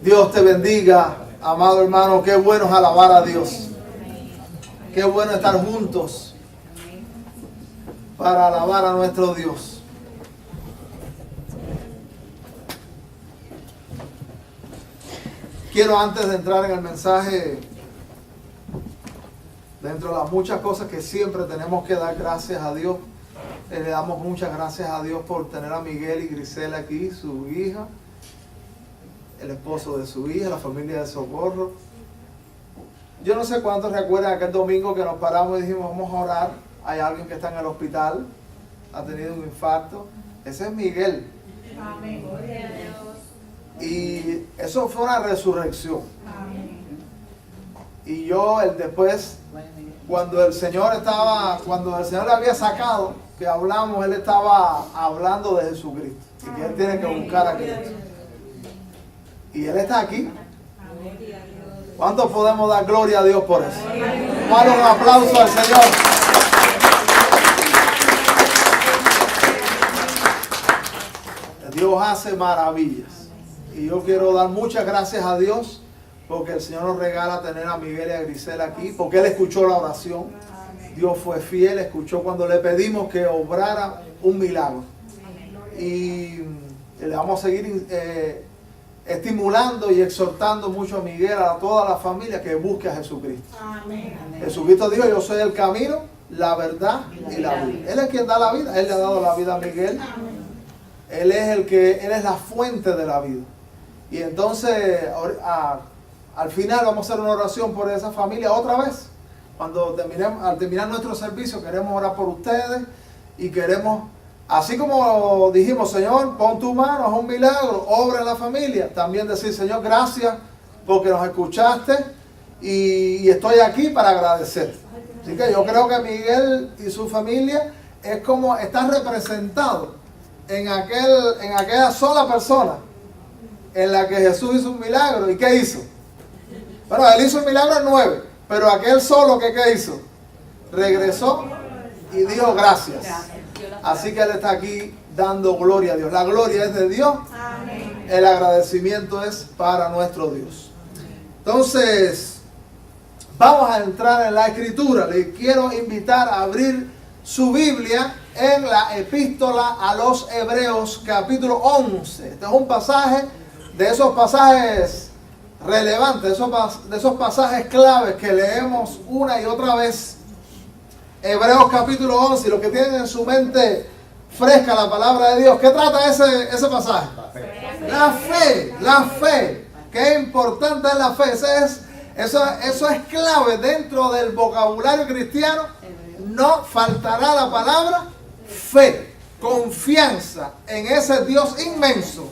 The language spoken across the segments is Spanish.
Dios te bendiga, amado hermano. Qué bueno es alabar a Dios. Qué bueno estar juntos para alabar a nuestro Dios. Quiero, antes de entrar en el mensaje, dentro de las muchas cosas que siempre tenemos que dar gracias a Dios, le damos muchas gracias a Dios por tener a Miguel y Grisela aquí, su hija, el esposo de su hija, la familia de Socorro. Yo no sé cuántos recuerdan aquel domingo que nos paramos y dijimos, vamos a orar. Hay alguien que está en el hospital, ha tenido un infarto. Ese es Miguel. Amén. Gloria a Dios. Y eso fue una resurrección. Amén. Y yo, después, cuando el Señor le había sacado, que hablamos, él estaba hablando de Jesucristo. Y que él tiene que buscar a Cristo. Y él está aquí. ¿Cuántos podemos dar gloria a Dios por eso? Dale un aplauso al Señor. Dios hace maravillas. Y yo quiero dar muchas gracias a Dios porque el Señor nos regala tener a Miguel y a Grisela aquí, porque Él escuchó la oración. Dios fue fiel, escuchó cuando le pedimos que obrara un milagro. Y le vamos a seguir estimulando y exhortando mucho a Miguel, a toda la familia, que busque a Jesucristo. Amén. Jesucristo dijo, yo soy el camino, la verdad y la vida. Él es quien da la vida. Él le ha dado la vida a Miguel. Él es la fuente de la vida. Y entonces, al final vamos a hacer una oración por esa familia otra vez. Al terminar nuestro servicio, queremos orar por ustedes y queremos, así como dijimos, Señor, pon tu mano, haz un milagro, obra en la familia. También decir, Señor, gracias porque nos escuchaste y estoy aquí para agradecer. Así que yo creo que Miguel y su familia es como estar representado en aquella sola persona en la que Jesús hizo un milagro. ¿Y qué hizo? Bueno, él hizo un milagro en 9, pero aquel solo que ¿qué hizo? Regresó y dijo gracias. Así que él está aquí dando gloria a Dios. La gloria es de Dios. Amén. El agradecimiento es para nuestro Dios. Entonces, vamos a entrar en la escritura. Le quiero invitar a abrir su Biblia en la epístola a los Hebreos, capítulo 11. Este es un pasaje de esos pasajes relevantes, de esos pasajes claves que leemos una y otra vez. Hebreos capítulo 11, y los que tienen en su mente fresca la palabra de Dios, ¿qué trata ese pasaje? La fe. Qué importante es la fe. Eso es clave dentro del vocabulario cristiano. No faltará la palabra fe, confianza en ese Dios inmenso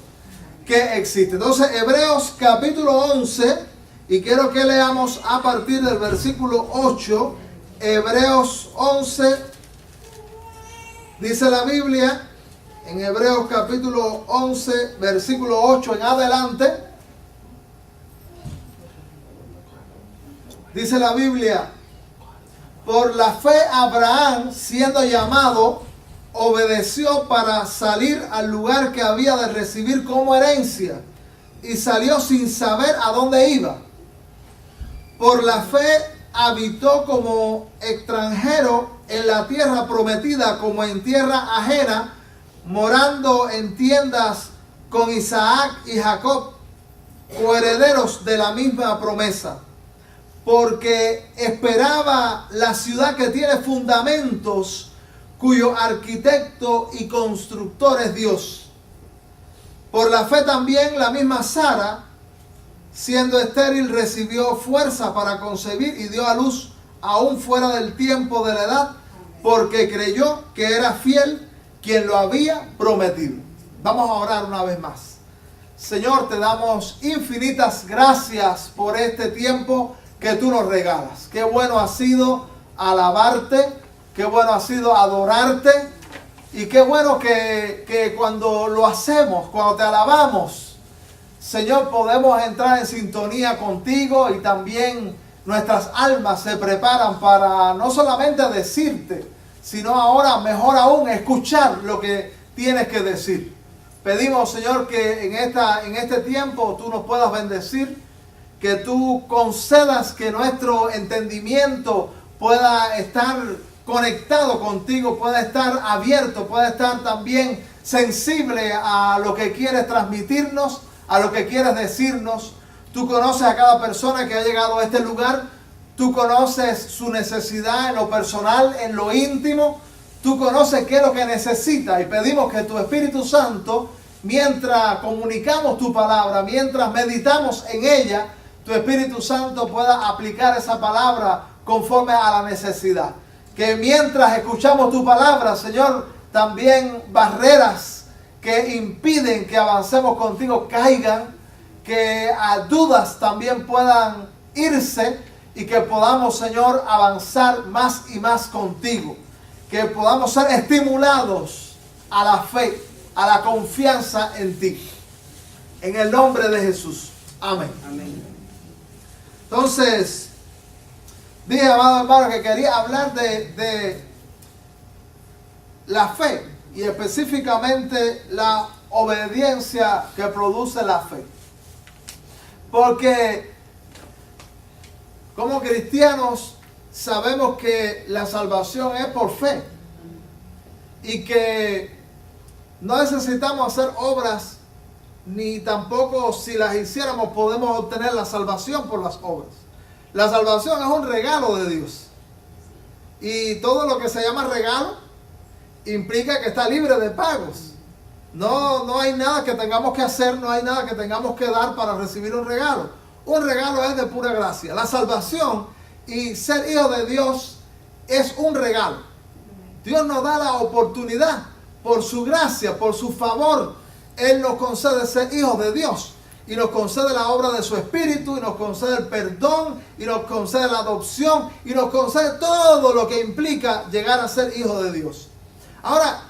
que existe. Entonces, Hebreos capítulo 11, y quiero que leamos a partir del versículo 8, Hebreos 11, dice la Biblia, en Hebreos capítulo 11, versículo 8 en adelante, dice la Biblia, por la fe Abraham, siendo llamado, obedeció para salir al lugar que había de recibir como herencia, y salió sin saber a dónde iba. Por la fe habitó como extranjero en la tierra prometida, como en tierra ajena, morando en tiendas con Isaac y Jacob, coherederos de la misma promesa, porque esperaba la ciudad que tiene fundamentos, cuyo arquitecto y constructor es Dios. Por la fe también la misma Sara, siendo estéril, recibió fuerza para concebir y dio a luz aún fuera del tiempo de la edad, porque creyó que era fiel quien lo había prometido. Vamos a orar una vez más. Señor, te damos infinitas gracias por este tiempo que tú nos regalas. Qué bueno ha sido alabarte, qué bueno ha sido adorarte, y qué bueno que cuando lo hacemos, cuando te alabamos, Señor, podemos entrar en sintonía contigo, y también nuestras almas se preparan para no solamente decirte, sino ahora, mejor aún, escuchar lo que tienes que decir. Pedimos, Señor, que en este tiempo tú nos puedas bendecir, que tú concedas que nuestro entendimiento pueda estar conectado contigo, pueda estar abierto, pueda estar también sensible a lo que quieres transmitirnos, a lo que quieres decirnos. Tú conoces a cada persona que ha llegado a este lugar, tú conoces su necesidad en lo personal, en lo íntimo, tú conoces qué es lo que necesita y pedimos que tu Espíritu Santo, mientras comunicamos tu palabra, mientras meditamos en ella, tu Espíritu Santo pueda aplicar esa palabra conforme a la necesidad. Que mientras escuchamos tu palabra, Señor, también barreras que impiden que avancemos contigo caigan, que a dudas también puedan irse y que podamos, Señor, avanzar más y más contigo. Que podamos ser estimulados a la fe, a la confianza en ti. En el nombre de Jesús. Amén. Amén. Entonces, dije, amado hermano, que quería hablar de la fe y específicamente la obediencia que produce la fe. Porque como cristianos sabemos que la salvación es por fe y que no necesitamos hacer obras, ni tampoco si las hiciéramos podemos obtener la salvación por las obras. La salvación es un regalo de Dios. Y todo lo que se llama regalo implica que está libre de pagos. No hay nada que tengamos que hacer, no hay nada que tengamos que dar para recibir un regalo. Un regalo es de pura gracia. La salvación y ser hijo de Dios es un regalo. Dios nos da la oportunidad por su gracia, por su favor. Él nos concede ser hijos de Dios. Y nos concede la obra de su Espíritu, y nos concede el perdón, y nos concede la adopción, y nos concede todo lo que implica llegar a ser hijo de Dios. Ahora,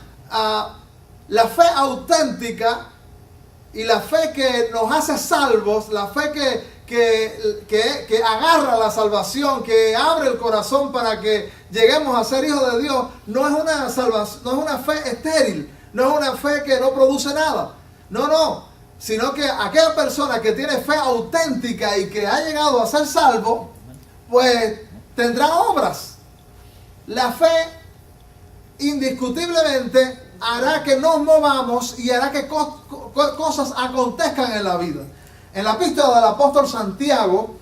la fe auténtica y la fe que nos hace salvos, la fe que agarra la salvación, que abre el corazón para que lleguemos a ser hijos de Dios, no es una salvación, no es una fe estéril, no es una fe que no produce nada. No. Sino que aquella persona que tiene fe auténtica y que ha llegado a ser salvo, pues tendrá obras. La fe indiscutiblemente hará que nos movamos y hará que cosas acontezcan en la vida. En la epístola del apóstol Santiago,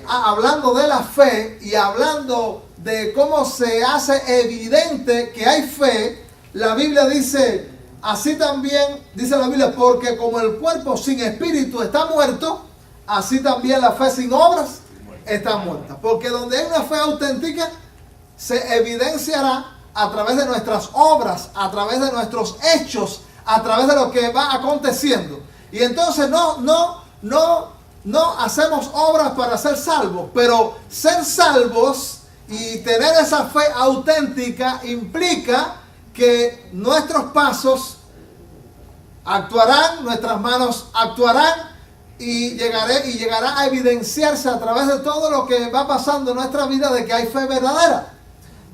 hablando de la fe y hablando de cómo se hace evidente que hay fe, la Biblia dice... Así también, dice la Biblia, porque como el cuerpo sin espíritu está muerto, así también la fe sin obras está muerta. Porque donde hay una fe auténtica, se evidenciará a través de nuestras obras, a través de nuestros hechos, a través de lo que va aconteciendo. Y entonces no hacemos obras para ser salvos, pero ser salvos y tener esa fe auténtica implica que nuestros pasos actuarán, nuestras manos actuarán y llegará a evidenciarse a través de todo lo que va pasando en nuestra vida de que hay fe verdadera.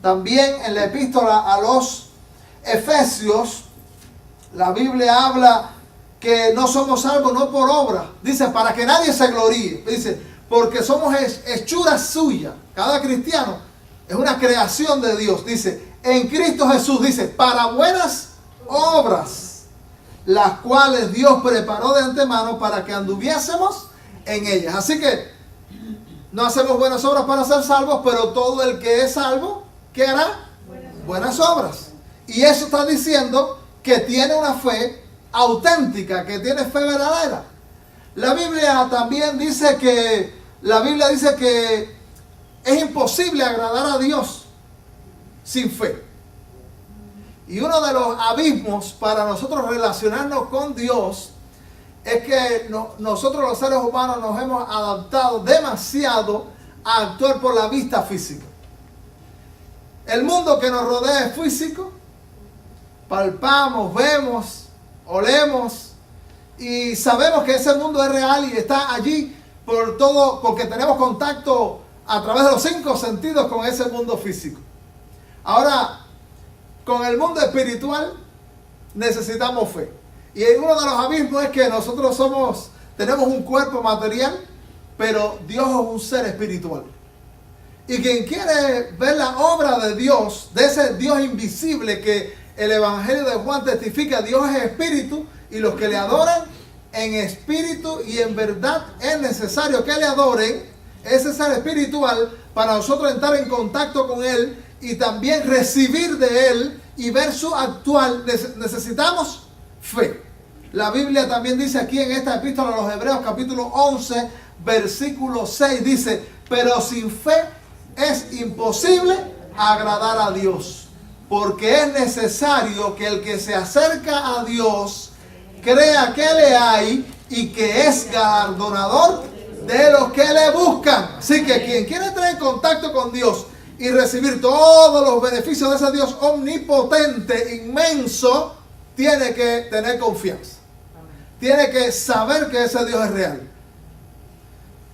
También en la epístola a los Efesios, la Biblia habla que no somos salvos no por obra. Dice, para que nadie se gloríe. Dice, porque somos hechura suya. Cada cristiano es una creación de Dios. Dice, en Cristo Jesús, dice, para buenas obras, las cuales Dios preparó de antemano para que anduviésemos en ellas. Así que no hacemos buenas obras para ser salvos, pero todo el que es salvo, ¿qué hará? Buenas obras. Y eso está diciendo que tiene una fe auténtica, que tiene fe verdadera. La Biblia también dice que es imposible agradar a Dios sin fe. Y uno de los abismos para nosotros relacionarnos con Dios es que nosotros los seres humanos nos hemos adaptado demasiado a actuar por la vista física. El mundo que nos rodea es físico. Palpamos, vemos, olemos y sabemos que ese mundo es real y está allí porque tenemos contacto a través de los 5 sentidos con ese mundo físico. Ahora, con el mundo espiritual necesitamos fe. Y uno de los abismos es que nosotros tenemos un cuerpo material, pero Dios es un ser espiritual. Y quien quiere ver la obra de Dios, de ese Dios invisible que el Evangelio de Juan testifica, Dios es espíritu, y los que le adoran en espíritu y en verdad es necesario que le adoren, ese ser espiritual, para nosotros entrar en contacto con Él y también recibir de Él y ver su actual. Necesitamos fe. La Biblia también dice aquí en esta epístola a los Hebreos capítulo 11 versículo 6, dice: pero sin fe es imposible agradar a Dios, porque es necesario que el que se acerca a Dios crea que le hay y que es galardonador de los que le buscan. Así que quien quiere entrar en contacto con Dios y recibir todos los beneficios de ese Dios omnipotente, inmenso, tiene que tener confianza. Tiene que saber que ese Dios es real.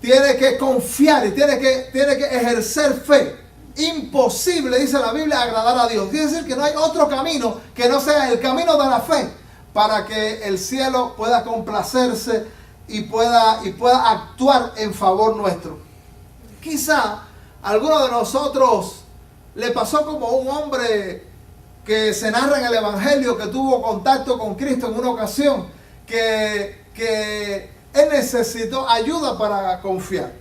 Tiene que confiar y tiene que ejercer fe. Imposible, dice la Biblia, agradar a Dios. Quiere decir que no hay otro camino que no sea el camino de la fe para que el cielo pueda complacerse y pueda actuar en favor nuestro. Quizá a alguno de nosotros le pasó como un hombre que se narra en el Evangelio que tuvo contacto con Cristo en una ocasión, que él necesitó ayuda para confiar.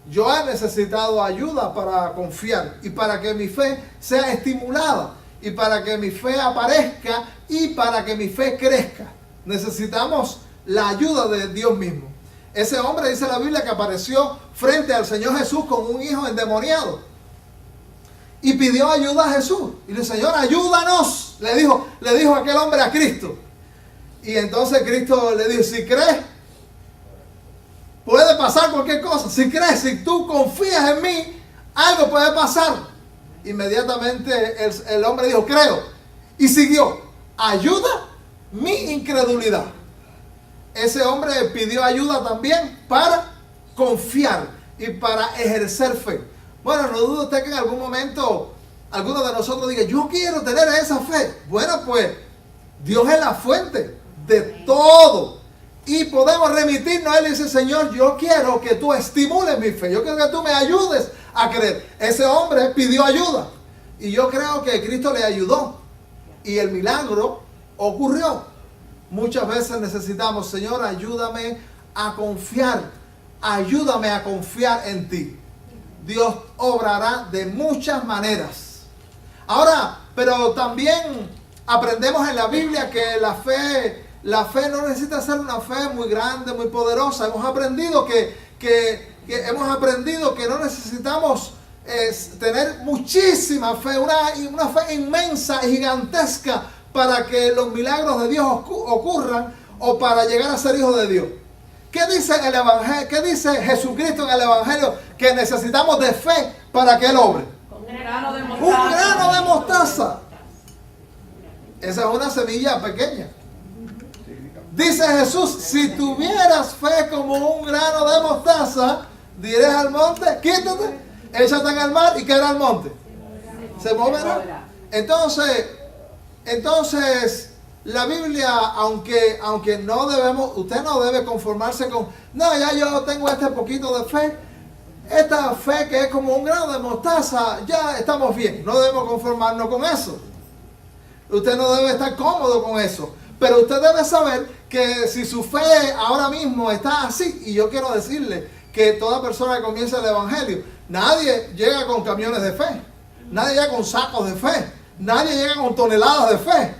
Yo he necesitado ayuda para confiar y para que mi fe sea estimulada y para que mi fe aparezca y para que mi fe crezca. Necesitamos la ayuda de Dios mismo. Ese hombre, dice la Biblia, que apareció frente al Señor Jesús con un hijo endemoniado y pidió ayuda a Jesús. Y le dijo: Señor, ayúdanos. Le dijo aquel hombre a Cristo. Y entonces Cristo le dijo: si crees, puede pasar cualquier cosa. Si crees, si tú confías en mí, algo puede pasar. Inmediatamente el hombre dijo: creo. Y siguió: ayuda mi incredulidad. Ese hombre pidió ayuda también para confiar y para ejercer fe. Bueno, no dudo usted que en algún momento alguno de nosotros diga: yo quiero tener esa fe. Bueno, pues Dios es la fuente de todo. Y podemos remitirnos a Él y decir: Señor, yo quiero que tú estimules mi fe. Yo quiero que tú me ayudes a creer. Ese hombre pidió ayuda. Y yo creo que Cristo le ayudó. Y el milagro ocurrió. Muchas veces necesitamos: Señor, ayúdame a confiar. Ayúdame a confiar en ti. Dios obrará de muchas maneras. Ahora, pero también aprendemos en la Biblia que la fe no necesita ser una fe muy grande, muy poderosa. Hemos aprendido que no necesitamos tener muchísima fe, una fe inmensa y gigantesca para que los milagros de Dios ocurran o para llegar a ser hijos de Dios. ¿Qué dice el Evangelio? ¿Qué dice Jesucristo en el Evangelio? Que necesitamos de fe para que Él obre. Un grano de mostaza. Un grano de mostaza. Esa es una semilla pequeña. Dice Jesús: si tuvieras fe como un grano de mostaza, dirás al monte: quítate, échate en el mar, y caerá al monte. Se moverá. Entonces, la Biblia, aunque no debemos, usted no debe conformarse con: no, ya yo tengo este poquito de fe, esta fe que es como un grano de mostaza, ya estamos bien. No debemos conformarnos con eso. Usted no debe estar cómodo con eso. Pero usted debe saber que si su fe ahora mismo está así, y yo quiero decirle que toda persona que comienza el Evangelio, nadie llega con camiones de fe, nadie llega con sacos de fe, nadie llega con toneladas de fe,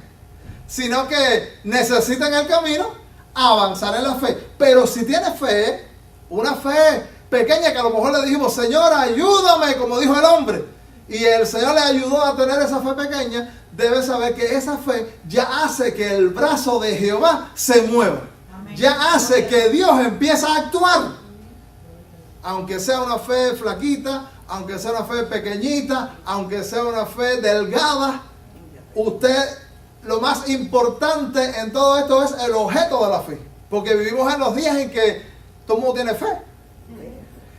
sino que necesita en el camino avanzar en la fe. Pero si tiene fe, una fe pequeña que a lo mejor le dijimos: Señor, ayúdame, como dijo el hombre, y el Señor le ayudó a tener esa fe pequeña, debe saber que esa fe ya hace que el brazo de Jehová se mueva. Amén. Ya hace que Dios empiece a actuar. Aunque sea una fe flaquita, aunque sea una fe pequeñita, aunque sea una fe delgada, usted, lo más importante en todo esto es el objeto de la fe. Porque vivimos en los días en que todo el mundo tiene fe.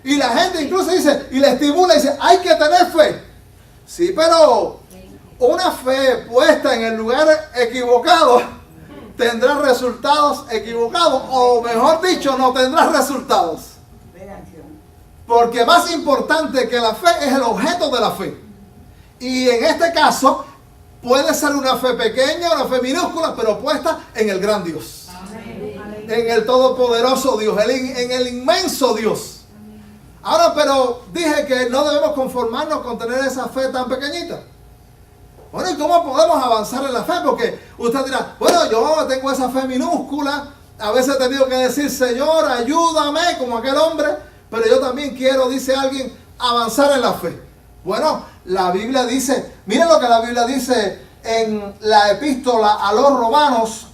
Y la gente incluso dice, y le estimula y dice: hay que tener fe. Sí, pero una fe puesta en el lugar equivocado tendrás resultados equivocados, o mejor dicho, no tendrás resultados. Porque más importante que la fe es el objeto de la fe. Y en este caso, puede ser una fe pequeña, una fe minúscula, pero puesta en el gran Dios. Amén. En el todopoderoso Dios, en el inmenso Dios. Ahora, pero dije que no debemos conformarnos con tener esa fe tan pequeñita. Bueno, ¿y cómo podemos avanzar en la fe? Porque usted dirá, bueno, yo tengo esa fe minúscula, a veces he tenido que decir, Señor, ayúdame, como aquel hombre, pero yo también quiero, dice alguien, avanzar en la fe. Bueno, la Biblia dice, miren lo que la Biblia dice en la epístola a los Romanos.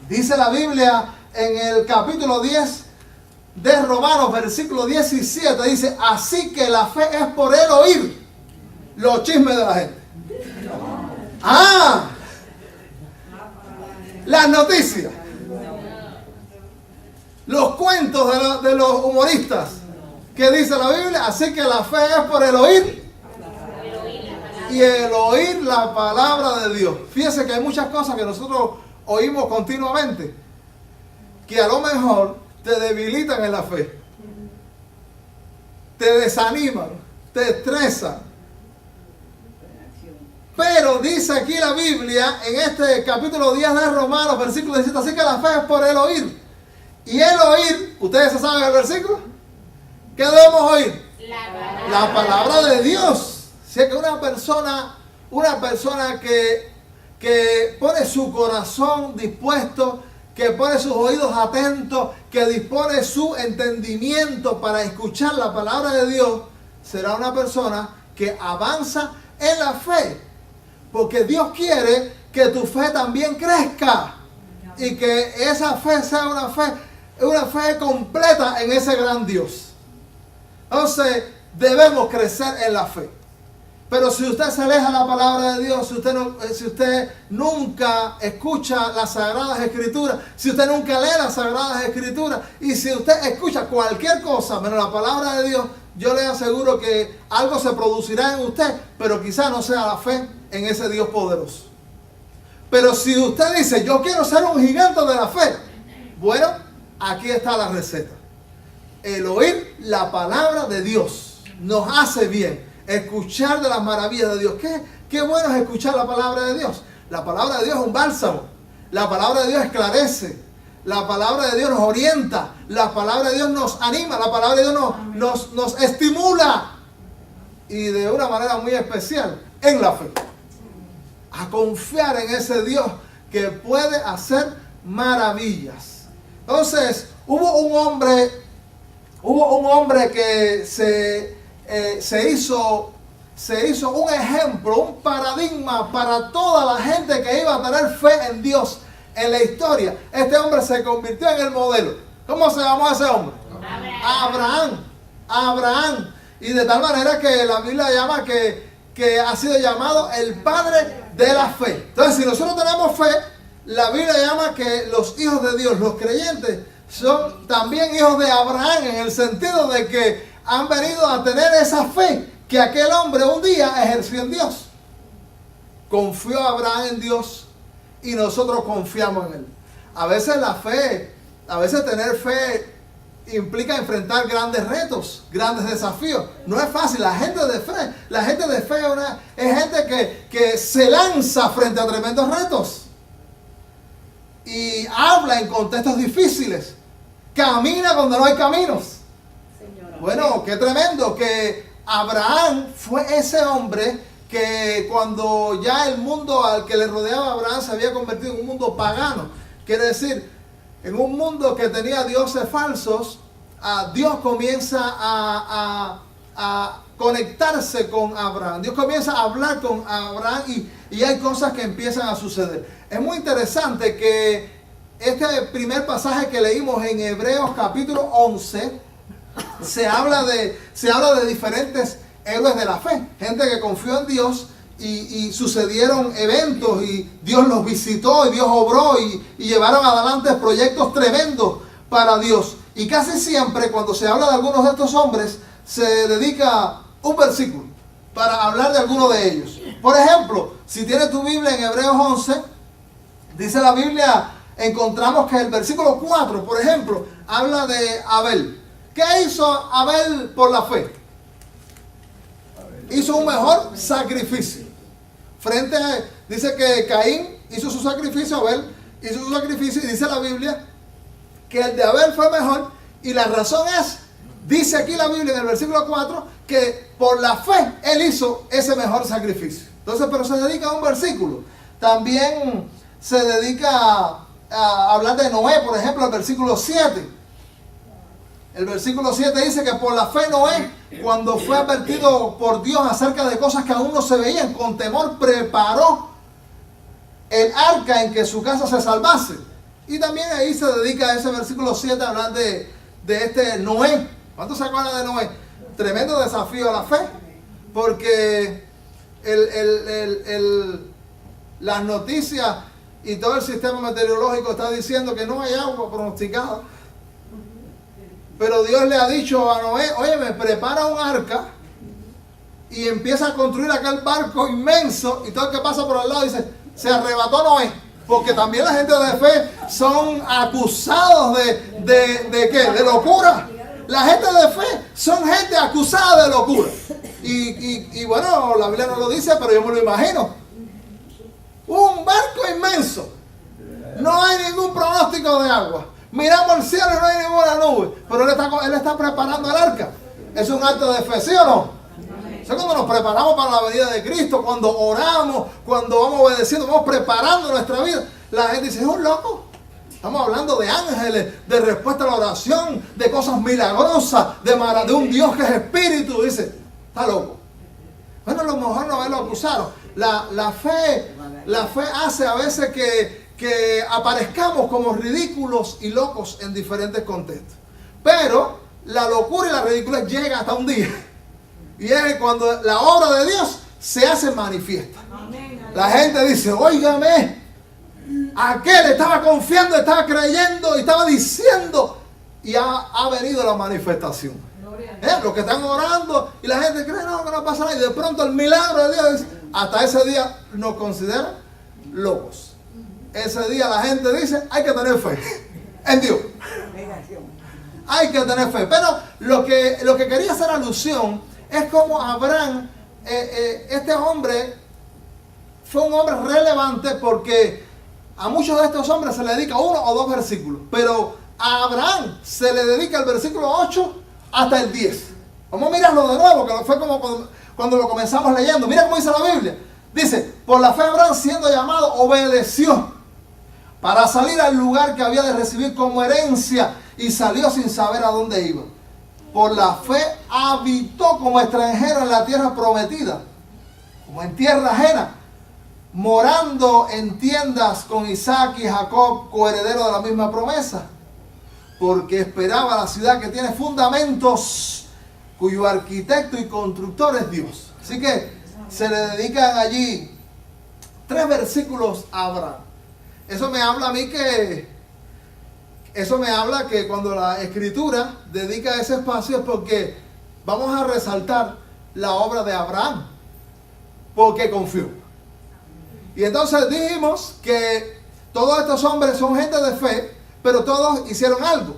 Dice la Biblia en el capítulo 10 de Romanos, versículo 17, dice, así que la fe es por el oír los chismes de la gente. Las noticias, los cuentos de los humoristas. ¿Qué dice la Biblia? Así que la fe es por el oír y el oír la palabra de Dios. Fíjese que hay muchas cosas que nosotros oímos continuamente que a lo mejor te debilitan en la fe, te desaniman, te estresan. Pero dice aquí la Biblia, en este capítulo 10 de Romanos, versículo 17, así que la fe es por el oír. Y el oír, ¿ustedes se saben el versículo? ¿Qué debemos oír? La palabra de Dios. Si es que una persona que pone su corazón dispuesto, que pone sus oídos atentos, que dispone su entendimiento para escuchar la palabra de Dios, será una persona que avanza en la fe. Porque Dios quiere que tu fe también crezca y que esa fe sea una fe completa en ese gran Dios. Entonces, debemos crecer en la fe. Pero si usted se aleja de la palabra de Dios, si usted nunca escucha las Sagradas Escrituras, si usted nunca lee las Sagradas Escrituras, y si usted escucha cualquier cosa menos la palabra de Dios, yo le aseguro que algo se producirá en usted, pero quizá no sea la fe en ese Dios poderoso. Pero si usted dice, yo quiero ser un gigante de la fe, bueno, aquí está la receta. El oír la palabra de Dios nos hace bien. Escuchar de las maravillas de Dios. Qué bueno es escuchar la palabra de Dios. La palabra de Dios es un bálsamo. La palabra de Dios esclarece. La palabra de Dios nos orienta. La palabra de Dios nos anima. La palabra de Dios nos estimula. Y de una manera muy especial, en la fe. A confiar en ese Dios que puede hacer maravillas. Entonces, hubo un hombre que se hizo un ejemplo, un paradigma para toda la gente que iba a tener fe en Dios en la historia. Este hombre se convirtió en el modelo. ¿Cómo se llamó ese hombre? Abraham. Y de tal manera que la Biblia llama que ha sido llamado el padre de la fe. Entonces, si nosotros tenemos fe, la Biblia llama que los hijos de Dios, los creyentes, son también hijos de Abraham, en el sentido de que han venido a tener esa fe que aquel hombre un día ejerció en Dios. Confió Abraham en Dios y nosotros confiamos en él. A veces tener fe implica enfrentar grandes retos, grandes desafíos. No es fácil. La gente de fe es gente que se lanza frente a tremendos retos y habla en contextos difíciles. Camina donde no hay caminos. Bueno, qué tremendo que Abraham fue ese hombre que cuando ya el mundo al que le rodeaba a Abraham se había convertido en un mundo pagano. Quiere decir, en un mundo que tenía dioses falsos, Dios comienza a conectarse con Abraham. Dios comienza a hablar con Abraham y hay cosas que empiezan a suceder. Es muy interesante que este primer pasaje que leímos en Hebreos capítulo 11, se habla de diferentes héroes de la fe, gente que confió en Dios y sucedieron eventos y Dios los visitó y Dios obró y llevaron adelante proyectos tremendos para Dios. Y casi siempre cuando se habla de algunos de estos hombres se dedica un versículo para hablar de alguno de ellos. Por ejemplo, si tienes tu Biblia en Hebreos 11, Dice la Biblia, encontramos que el versículo 4, por ejemplo, habla de Abel. ¿Qué hizo Abel por la fe? Hizo un mejor sacrificio. Dice que Caín hizo su sacrificio, Abel hizo su sacrificio, y dice la Biblia que el de Abel fue mejor, y la razón es, dice aquí la Biblia en el versículo 4, que por la fe él hizo ese mejor sacrificio. Entonces, pero se dedica a un versículo. También se dedica a hablar de Noé, por ejemplo, el versículo 7. El versículo 7 dice que por la fe Noé, cuando fue advertido por Dios acerca de cosas que aún no se veían, con temor preparó el arca en que su casa se salvase. Y también ahí se dedica a ese versículo 7 a hablar de este Noé. ¿Cuántos se acuerdan de Noé? Tremendo desafío a la fe, porque las noticias y todo el sistema meteorológico está diciendo que no hay agua pronosticada. Pero Dios le ha dicho a Noé, oye, me prepara un arca y empieza a construir aquel barco inmenso, y todo el que pasa por al lado dice, se arrebató Noé. Porque también la gente de fe son acusados ¿de qué? De locura. La gente de fe son gente acusada de locura. Y bueno, la Biblia no lo dice, pero yo me lo imagino. Un barco inmenso. No hay ningún pronóstico de agua. Miramos el cielo y no hay ninguna nube. Pero él está preparando el arca. Es un acto de fe, ¿sí o no? Eso es cuando nos preparamos para la venida de Cristo, cuando oramos, cuando vamos obedeciendo, vamos preparando nuestra vida. La gente dice, es un loco. Estamos hablando de ángeles, de respuesta a la oración, de cosas milagrosas, de un Dios que es espíritu. Dice, está loco. Bueno, a lo mejor no lo acusaron. La fe hace a veces que aparezcamos como ridículos y locos en diferentes contextos. Pero la locura y la ridiculez llega hasta un día. Y es cuando la obra de Dios se hace manifiesta. La gente dice, óigame, aquel estaba confiando, estaba creyendo y estaba diciendo, y ha venido la manifestación. Los que están orando y la gente cree, no, que no pasa nada, y de pronto el milagro de Dios, hasta ese día nos consideran locos. Ese día la gente dice, hay que tener fe en Dios. Hay que tener fe. Pero lo que quería hacer alusión es como Abraham, este hombre fue un hombre relevante, porque a muchos de estos hombres se le dedica 1 o 2 versículos, pero a Abraham se le dedica el versículo 8 hasta el 10. Vamos a mirarlo de nuevo, que fue como cuando lo comenzamos leyendo. Mira cómo dice la Biblia. Dice, por la fe Abraham, siendo llamado, obedeció para salir al lugar que había de recibir como herencia, y salió sin saber a dónde iba. Por la fe habitó como extranjero en la tierra prometida, como en tierra ajena, morando en tiendas con Isaac y Jacob, coherederos de la misma promesa, porque esperaba la ciudad que tiene fundamentos, cuyo arquitecto y constructor es Dios. Así que se le dedican allí 3 versículos a Abraham. Eso me habla a mí que cuando la Escritura dedica ese espacio es porque vamos a resaltar la obra de Abraham, porque confió. Y entonces dijimos que todos estos hombres son gente de fe, pero todos hicieron algo.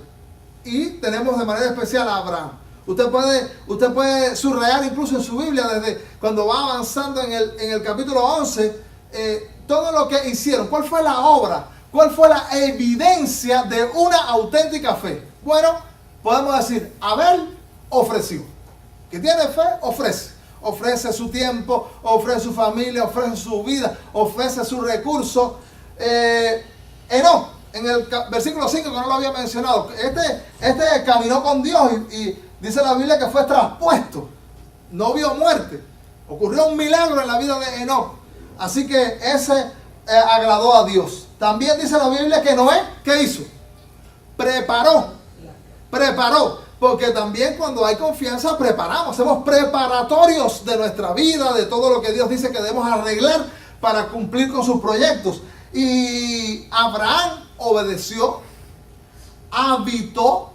Y tenemos de manera especial a Abraham. Usted puede subrayar incluso en su Biblia, desde cuando va avanzando en el capítulo 11, todo lo que hicieron. ¿Cuál fue la obra? ¿Cuál fue la evidencia de una auténtica fe? Bueno, podemos decir, Abel ofreció. Que tiene fe, ofrece. Ofrece su tiempo, ofrece su familia, ofrece su vida, ofrece sus recursos. Enoc, en el versículo 5, que no lo había mencionado, este caminó con Dios y dice la Biblia que fue traspuesto. No vio muerte. Ocurrió un milagro en la vida de Enoc. Así que ese agradó a Dios. También dice la Biblia que Noé, ¿qué hizo? Preparó. Porque también cuando hay confianza preparamos, hacemos preparatorios de nuestra vida, de todo lo que Dios dice que debemos arreglar para cumplir con sus proyectos. Y Abraham obedeció, habitó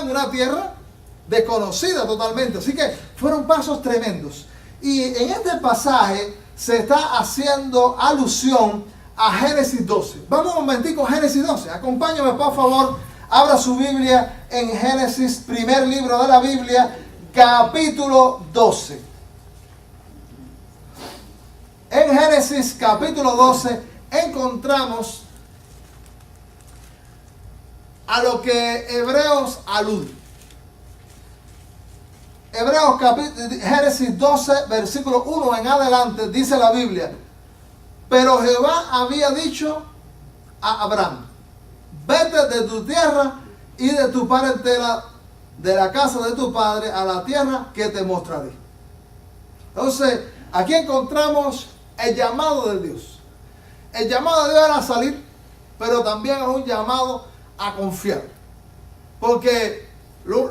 en una tierra desconocida totalmente. Así que fueron pasos tremendos. Y en este pasaje se está haciendo alusión a Génesis 12. Vamos un momentico a Génesis 12. Acompáñame, por favor. Abra su Biblia en Génesis, primer libro de la Biblia, capítulo 12. En Génesis capítulo 12 encontramos a lo que Hebreos alude. Génesis 12, versículo 1 en adelante, dice la Biblia: pero Jehová había dicho a Abraham: vete de tu tierra y de tu parentela, de la casa de tu padre, a la tierra que te mostraré. Entonces, aquí encontramos el llamado de Dios. El llamado de Dios era salir, pero también es un llamado a confiar. Porque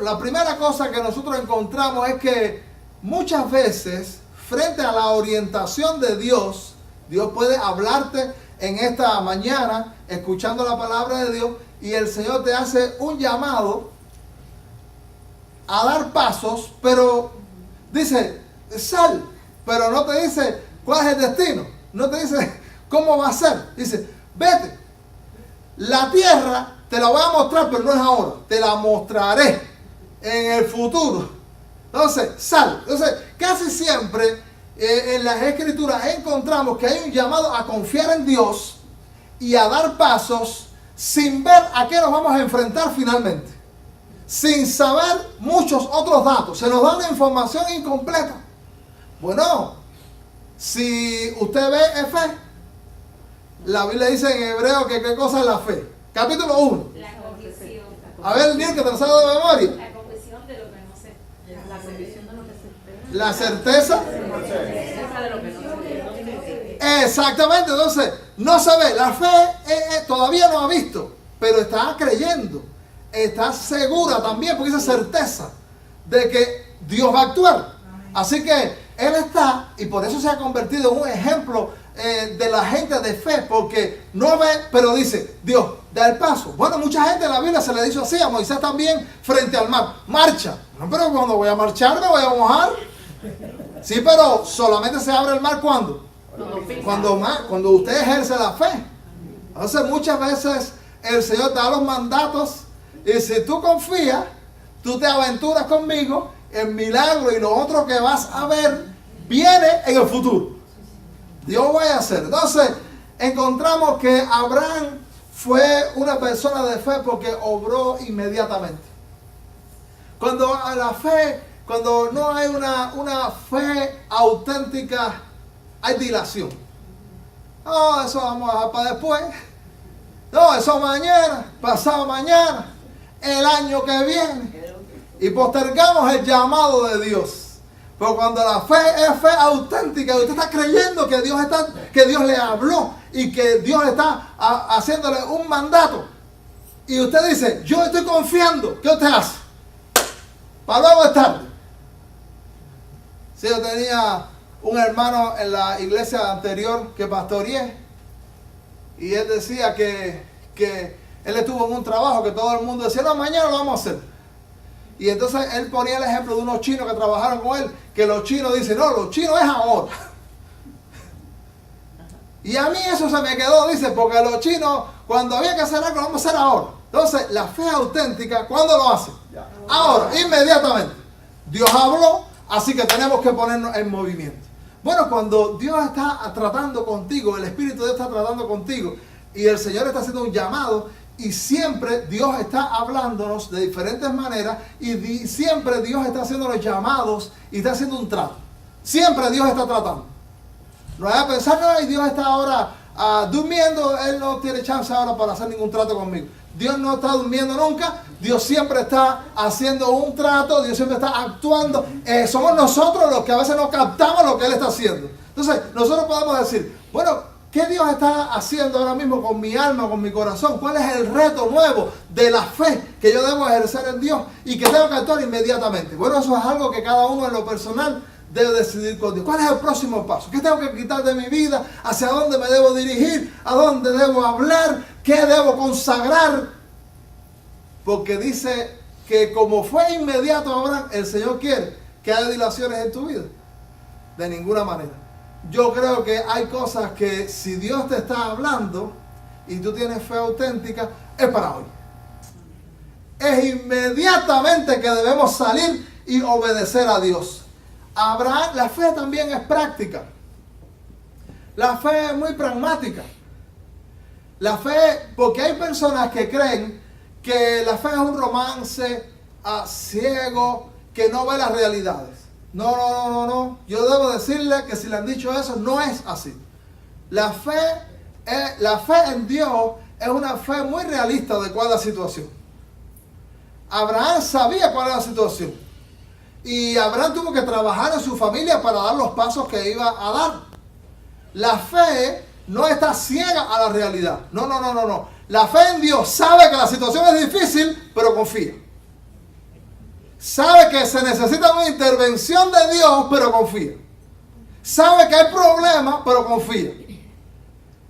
la primera cosa que nosotros encontramos es que muchas veces, frente a la orientación de Dios, Dios puede hablarte en esta mañana, escuchando la palabra de Dios, y el Señor te hace un llamado a dar pasos, pero dice, sal, pero no te dice cuál es el destino, no te dice cómo va a ser, dice, vete, la tierra te la voy a mostrar, pero no es ahora, te la mostraré en el futuro. Entonces, sal. Entonces, casi siempre en las escrituras encontramos que hay un llamado a confiar en Dios y a dar pasos sin ver a qué nos vamos a enfrentar finalmente, sin saber muchos otros datos. Se nos da una información incompleta. Bueno, si usted ve es fe. La Biblia dice en hebreo que qué cosa es la fe. Capítulo 1. La convicción. A ver, Niel, que te lo sabe de memoria. La convicción de lo que no se La convicción de lo que se espera. La certeza. Certeza de lo que no se ve. Exactamente, entonces, no se ve. La fe todavía no ha visto, pero está creyendo. Está segura también, porque esa certeza de que Dios va a actuar. Así que Él está, y por eso se ha convertido en un ejemplo de la gente de fe, porque no ve, pero dice, Dios, da el paso. Bueno, mucha gente en la Biblia se le dice así, a Moisés también, frente al mar, marcha. No, pero cuando voy a marchar me voy a mojar. Sí, pero solamente se abre el mar cuando cuando usted ejerce la fe. Entonces muchas veces el Señor te da los mandatos, y si tú confías, tú te aventuras conmigo, el milagro y lo otro que vas a ver viene en el futuro. Dios va a hacer. Entonces, encontramos que Abraham fue una persona de fe porque obró inmediatamente. Cuando a la fe, cuando no hay una fe auténtica, hay dilación. No, eso vamos a dejar para después. No, eso mañana, pasado mañana, el año que viene. Y postergamos el llamado de Dios. Pero cuando la fe es fe auténtica, y usted está creyendo que Dios le habló y que Dios está haciéndole un mandato, y usted dice, yo estoy confiando, ¿qué usted hace? Para luego es tarde. Sí, yo tenía un hermano en la iglesia anterior que pastoreé, y él decía que él estuvo en un trabajo que todo el mundo decía, no, mañana lo vamos a hacer. Y entonces él ponía el ejemplo de unos chinos que trabajaron con él, que los chinos dicen, no, los chinos es ahora. Y a mí eso se me quedó, dice, porque los chinos, cuando había que hacer algo, lo vamos a hacer ahora. Entonces, la fe auténtica, ¿cuándo lo hace? Ahora, inmediatamente. Dios habló, así que tenemos que ponernos en movimiento. Bueno, cuando Dios está tratando contigo, el Espíritu de Dios está tratando contigo, y el Señor está haciendo un llamado, y siempre Dios está hablándonos de diferentes maneras, y siempre Dios está haciendo los llamados y está haciendo un trato. Siempre Dios está tratando. No vaya a pensar, no, y Dios está ahora durmiendo, Él no tiene chance ahora para hacer ningún trato conmigo. Dios no está durmiendo nunca, Dios siempre está haciendo un trato, Dios siempre está actuando. Somos nosotros los que a veces no captamos lo que Él está haciendo. Entonces, nosotros podemos decir, bueno, ¿qué Dios está haciendo ahora mismo con mi alma, con mi corazón? ¿Cuál es el reto nuevo de la fe que yo debo ejercer en Dios y que tengo que actuar inmediatamente? Bueno, eso es algo que cada uno en lo personal debe decidir con Dios. ¿Cuál es el próximo paso? ¿Qué tengo que quitar de mi vida? ¿Hacia dónde me debo dirigir? ¿A dónde debo hablar? ¿Qué debo consagrar? Porque dice que como fue inmediato ahora, el Señor quiere que haya dilaciones en tu vida. De ninguna manera. yo creo que hay cosas que si Dios te está hablando y tú tienes fe auténtica, es para hoy. Es inmediatamente que debemos salir y obedecer a Dios. Abraham, la fe también es práctica. La fe es muy pragmática. La fe, porque hay personas que creen que la fe es un romance ciego, que no ve las realidades. No. Yo debo decirle que si le han dicho eso, no es así. La fe en Dios es una fe muy realista de cuál es la situación. Abraham sabía cuál era la situación. Y Abraham tuvo que trabajar en su familia para dar los pasos que iba a dar. La fe no está ciega a la realidad. No. La fe en Dios sabe que la situación es difícil, pero confía. Sabe que se necesita una intervención de Dios, pero confía. Sabe que hay problemas, pero confía.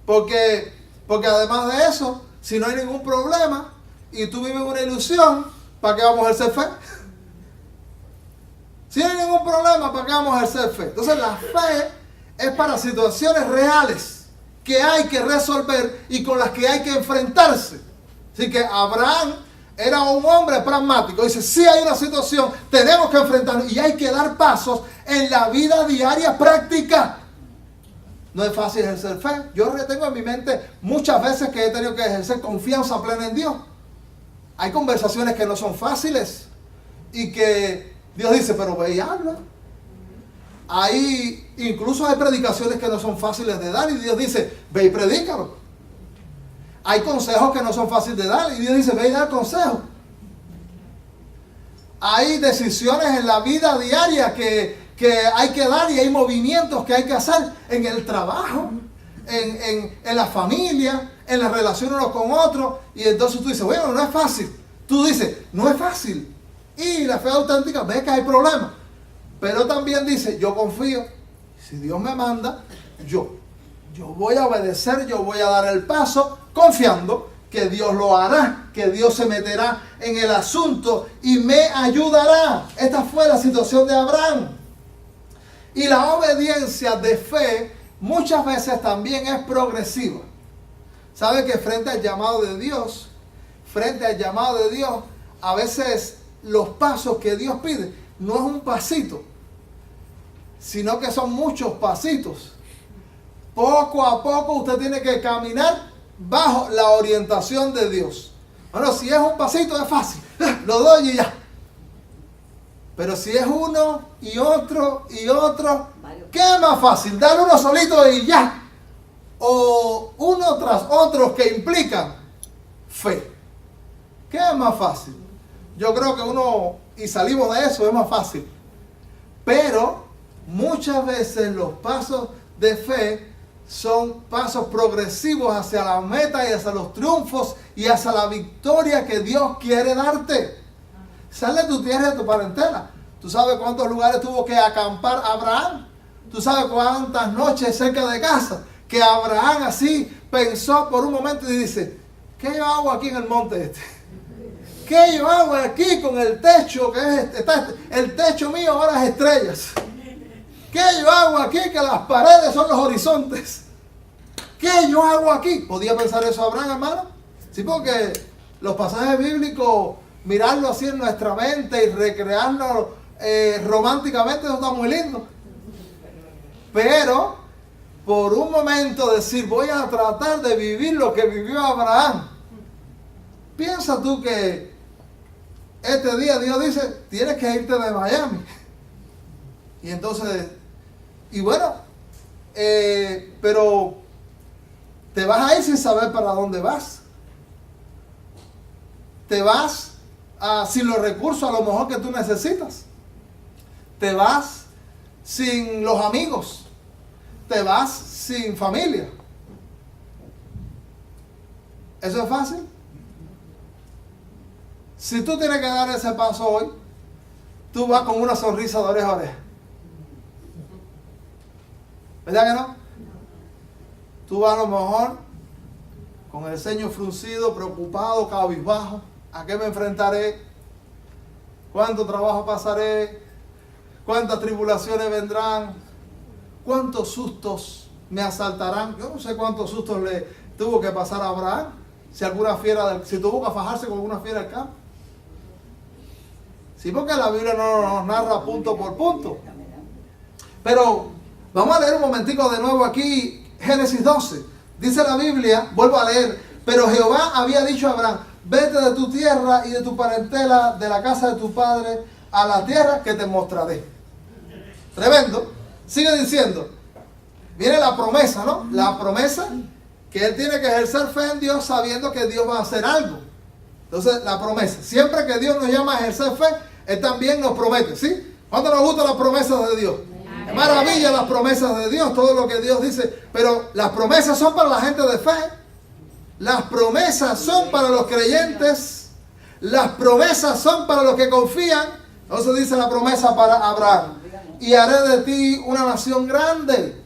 Porque además de eso, si no hay ningún problema y tú vives una ilusión, ¿para qué vamos a ejercer fe? Si no hay ningún problema, ¿para qué vamos a ejercer fe? Entonces la fe es para situaciones reales que hay que resolver y con las que hay que enfrentarse. Así que Abraham era un hombre pragmático. Dice, si hay una situación, tenemos que enfrentarnos y hay que dar pasos en la vida diaria práctica. No es fácil ejercer fe. Yo tengo en mi mente muchas veces que he tenido que ejercer confianza plena en Dios. Hay conversaciones que no son fáciles y que Dios dice, pero ve y habla. Incluso hay predicaciones que no son fáciles de dar y Dios dice, ve y predícalo. Hay consejos que no son fáciles de dar y Dios dice, ve y da consejo. Hay decisiones en la vida diaria que hay que dar y hay movimientos que hay que hacer en el trabajo, en la familia, en las relaciones unos con otros. Y entonces tú dices, bueno, no es fácil. Tú dices, no es fácil. Y la fe auténtica ve que hay problemas. Pero también dice, yo confío. Si Dios me manda, yo voy a obedecer, yo voy a dar el paso, confiando que Dios lo hará, que Dios se meterá en el asunto y me ayudará. Esta fue la situación de Abraham. Y la obediencia de fe muchas veces también es progresiva. ¿Sabe que frente al llamado de Dios, a veces los pasos que Dios pide no es un pasito, sino que son muchos pasitos? Poco a poco usted tiene que caminar bajo la orientación de Dios. Bueno, si es un pasito es fácil, lo doy y ya. Pero si es uno y otro, ¿qué es más fácil? ¿Dar uno solito y ya? ¿O uno tras otro que implican fe? ¿Qué es más fácil? Yo creo que y salimos de eso, es más fácil. Pero muchas veces los pasos de fe son pasos progresivos hacia la meta y hacia los triunfos y hacia la victoria que Dios quiere darte. Sal de tu tierra y de tu parentela. ¿Tú sabes cuántos lugares tuvo que acampar Abraham? ¿Tú sabes cuántas noches cerca de casa? Que Abraham así pensó por un momento y dice, ¿qué yo hago aquí en el monte este? ¿Qué yo hago aquí con el techo el techo mío ahora es estrellas? ¿Qué yo hago aquí que las paredes son los horizontes? ¿Qué yo hago aquí? ¿Podía pensar eso Abraham, hermano? Sí, porque los pasajes bíblicos, mirarlo así en nuestra mente y recrearlo románticamente, eso está muy lindo. Pero, por un momento decir, voy a tratar de vivir lo que vivió Abraham. Piensa tú que este día Dios dice, tienes que irte de Miami. Y entonces, pero te vas a ir sin saber para dónde vas. Te vas sin los recursos a lo mejor que tú necesitas. Te vas sin los amigos. Te vas sin familia. ¿Eso es fácil? Si tú tienes que dar ese paso hoy, tú vas con una sonrisa de oreja a oreja. ¿Verdad que no? Tú vas a lo mejor con el ceño fruncido, preocupado, cabizbajo. ¿A qué me enfrentaré? ¿Cuánto trabajo pasaré? ¿Cuántas tribulaciones vendrán? ¿cuántos sustos me asaltarán? Yo no sé cuántos sustos le tuvo que pasar a Abraham. Si tuvo que fajarse con alguna fiera del campo. Sí, porque la Biblia no nos narra punto por punto. Pero vamos a leer un momentico de nuevo aquí, Génesis 12. Dice la Biblia, vuelvo a leer, pero Jehová había dicho a Abraham, vete de tu tierra y de tu parentela, de la casa de tu padre, a la tierra que te mostraré. Tremendo. Sigue diciendo, viene la promesa, ¿no? La promesa que él tiene que ejercer fe en Dios sabiendo que Dios va a hacer algo. Entonces, la promesa. Siempre que Dios nos llama a ejercer fe, Él también nos promete, ¿sí? ¿Cuánto nos gustan las promesas de Dios? Es maravilla las promesas de Dios, todo lo que Dios dice. Pero las promesas son para la gente de fe. Las promesas son para los creyentes. Las promesas son para los que confían. Entonces dice la promesa para Abraham. Y haré de ti una nación grande.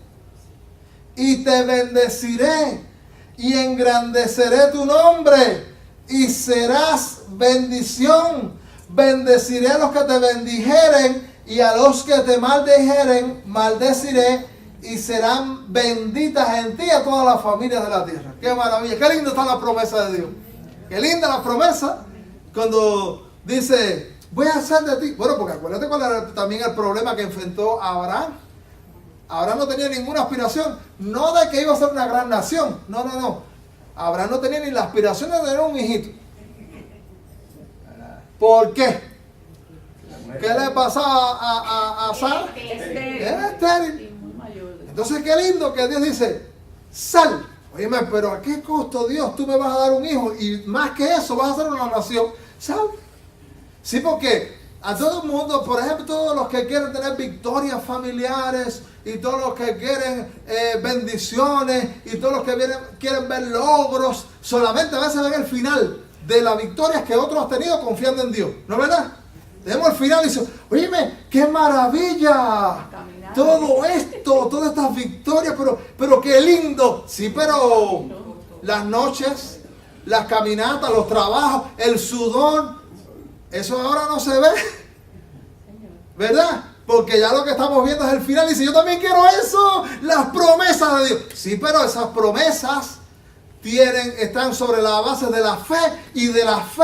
Y te bendeciré. Y engrandeceré tu nombre. Y serás bendición. Bendeciré a los que te bendijeren. Y a los que te maldijeren, maldeciré. Y serán benditas en ti a todas las familias de la tierra. Qué maravilla. Qué linda está la promesa de Dios. Qué linda la promesa. Cuando dice, voy a hacer de ti. Bueno, porque acuérdate cuál era también el problema que enfrentó a Abraham. Abraham no tenía ninguna aspiración. No de que iba a ser una gran nación. No. Abraham no tenía ni la aspiración de tener un hijito. ¿Por qué? ¿Qué le pasaba a Sara? Era estéril. Entonces qué lindo que Dios dice, sal. Oíme, pero ¿a qué costo, Dios? Tú me vas a dar un hijo y más que eso vas a hacer una nación. Sal. Sí, porque a todo el mundo, por ejemplo, todos los que quieren tener victorias familiares y todos los que quieren bendiciones y todos los que quieren ver logros, solamente a veces ven el final de las victorias que otros han tenido confiando en Dios. ¿No es verdad? Tenemos el final y dice, oíme, qué maravilla. Todo esto, todas estas victorias, pero qué lindo. Sí, pero las noches, las caminatas, los trabajos, el sudor, eso ahora no se ve. ¿Verdad? Porque ya lo que estamos viendo es el final. Y dice, yo también quiero eso. Las promesas de Dios. Sí, pero esas promesas están sobre la base de la fe. Y de la fe,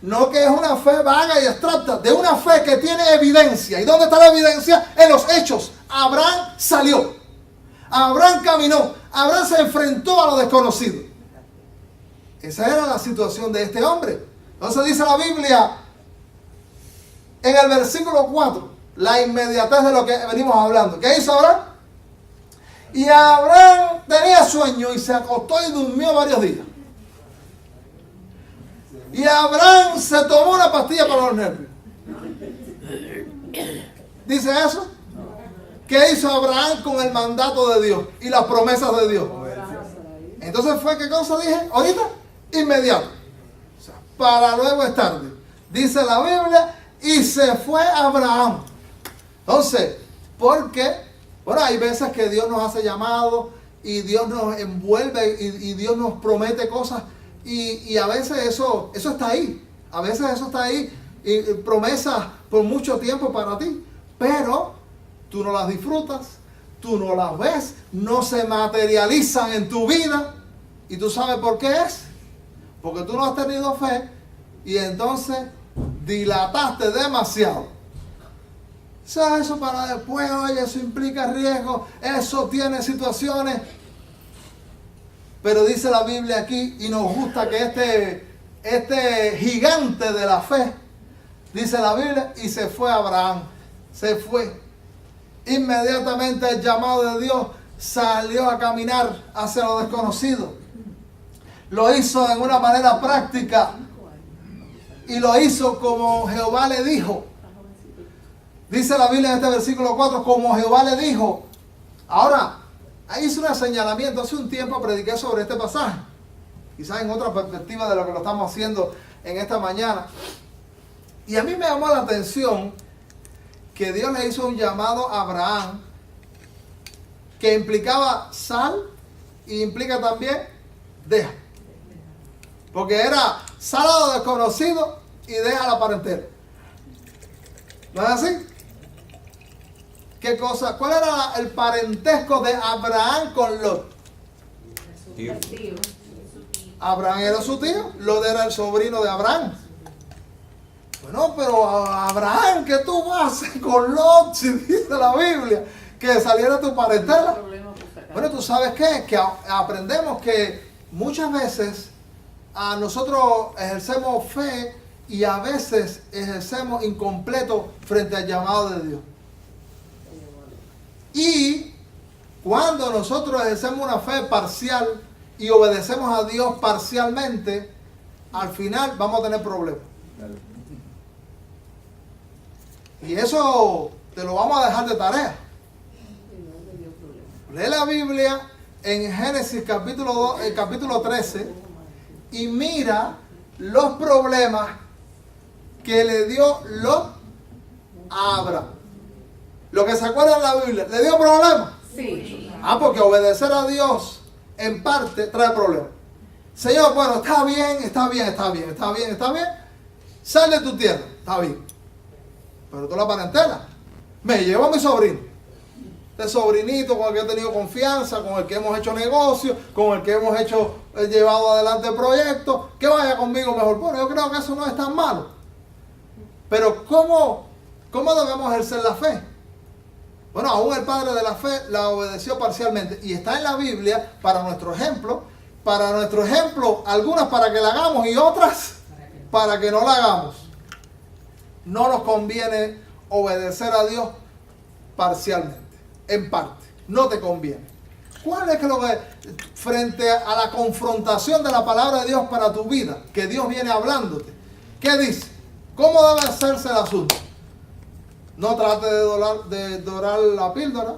no que es una fe vaga y abstracta. De una fe que tiene evidencia. ¿Y dónde está la evidencia? En los hechos. Abraham salió. Abraham caminó. Abraham se enfrentó a lo desconocido. Esa era la situación de este hombre. Entonces dice la Biblia en el versículo 4, la inmediatez de lo que venimos hablando. ¿Qué hizo Abraham? Y Abraham tenía sueño y se acostó y durmió varios días. Y Abraham se tomó una pastilla para los nervios. ¿Dice eso? ¿Qué hizo Abraham con el mandato de Dios y las promesas de Dios? Entonces fue, ¿qué cosa dije? Ahorita, inmediato. O sea, para luego es tarde. Dice la Biblia, y se fue Abraham. Entonces, porque, bueno, hay veces que Dios nos hace llamado y Dios nos envuelve y Dios nos promete cosas y a veces eso está ahí. A veces eso está ahí y promesas por mucho tiempo para ti. Pero tú no las disfrutas, tú no las ves, no se materializan en tu vida. ¿Y tú sabes por qué es? Porque tú no has tenido fe y entonces dilataste demasiado. Eso para después, oye, eso implica riesgo, eso tiene situaciones. Pero dice la Biblia aquí, y nos gusta que este gigante de la fe, dice la Biblia, y se fue Abraham. Se fue. Inmediatamente el llamado de Dios salió a caminar hacia lo desconocido. Lo hizo en una manera práctica. Y lo hizo como Jehová le dijo. Dice la Biblia en este versículo 4, como Jehová le dijo. Ahora, ahí hice un señalamiento. Hace un tiempo prediqué sobre este pasaje. Quizás en otra perspectiva de lo que lo estamos haciendo en esta mañana. Y a mí me llamó la atención que Dios le hizo un llamado a Abraham que implicaba sal y implica también deja. Porque era sal a lo desconocido. Y deja la parentela. ¿No es así? ¿Qué cosa? ¿Cuál era el parentesco de Abraham con Lot? Tío. Abraham era su tío, Lot era el sobrino de Abraham. Bueno, pero Abraham, ¿qué tú vas a hacer con Lot si dice la Biblia que saliera tu parentela? Bueno, tú sabes qué, que aprendemos que muchas veces nosotros ejercemos fe y a veces ejercemos incompleto frente al llamado de Dios. Y cuando nosotros ejercemos una fe parcial y obedecemos a Dios parcialmente, al final vamos a tener problemas. Y eso te lo vamos a dejar de tarea. Lee la Biblia en Génesis capítulo 13 y mira los problemas que le dio Lot a Abraham. Lo que se acuerda en la Biblia, ¿le dio problemas? Sí. Porque obedecer a Dios en parte trae problemas. Señor, bueno, está bien. Sal de tu tierra, está bien. Pero tú la parentela. Me llevo a mi sobrino. Este sobrinito con el que he tenido confianza, con el que hemos hecho negocios, con el que hemos llevado adelante proyectos, que vaya conmigo mejor. Bueno, yo creo que eso no es tan malo. Pero ¿cómo debemos ejercer la fe? Bueno, aún el padre de la fe la obedeció parcialmente. Y está en la Biblia para nuestro ejemplo. Algunas para que la hagamos y otras para que no la hagamos. No nos conviene obedecer a Dios parcialmente, en parte. No te conviene. ¿Cuál es lo que, frente a la confrontación de la palabra de Dios para tu vida, que Dios viene hablándote? ¿Qué dice? ¿Cómo debe hacerse el asunto? No trate de dorar la píldora.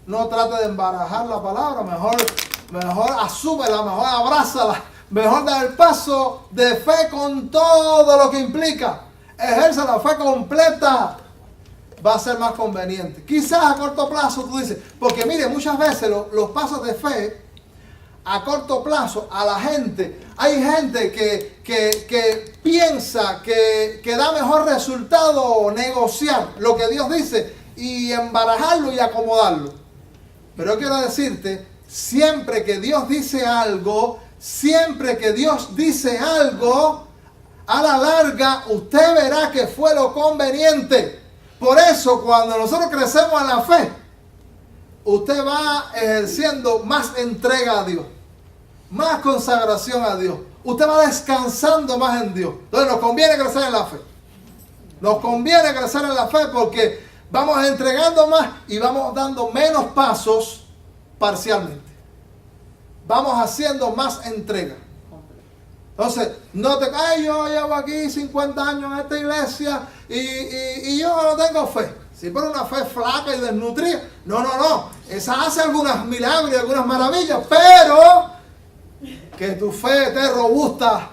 No trate de embarajar la palabra. Mejor asúmela, mejor abrázala. Mejor dar el paso de fe con todo lo que implica. Ejerce la fe completa. Va a ser más conveniente. Quizás a corto plazo tú dices, porque mire, muchas veces los pasos de fe a corto plazo a la gente, hay gente que piensa que da mejor resultado negociar lo que Dios dice y embarajarlo y acomodarlo. Pero yo quiero decirte, siempre que Dios dice algo, a la larga usted verá que fue lo conveniente. Por eso cuando nosotros crecemos en la fe, usted va ejerciendo más entrega a Dios, más consagración a Dios. Usted va descansando más en Dios. Entonces nos conviene crecer en la fe. Nos conviene crecer en la fe porque vamos entregando más y vamos dando menos pasos parcialmente. Vamos haciendo más entrega. Entonces, yo llevo aquí 50 años en esta iglesia y yo no tengo fe. Si por una fe flaca y desnutrida. No. Esa hace algunos milagros y algunas maravillas, pero que tu fe esté robusta,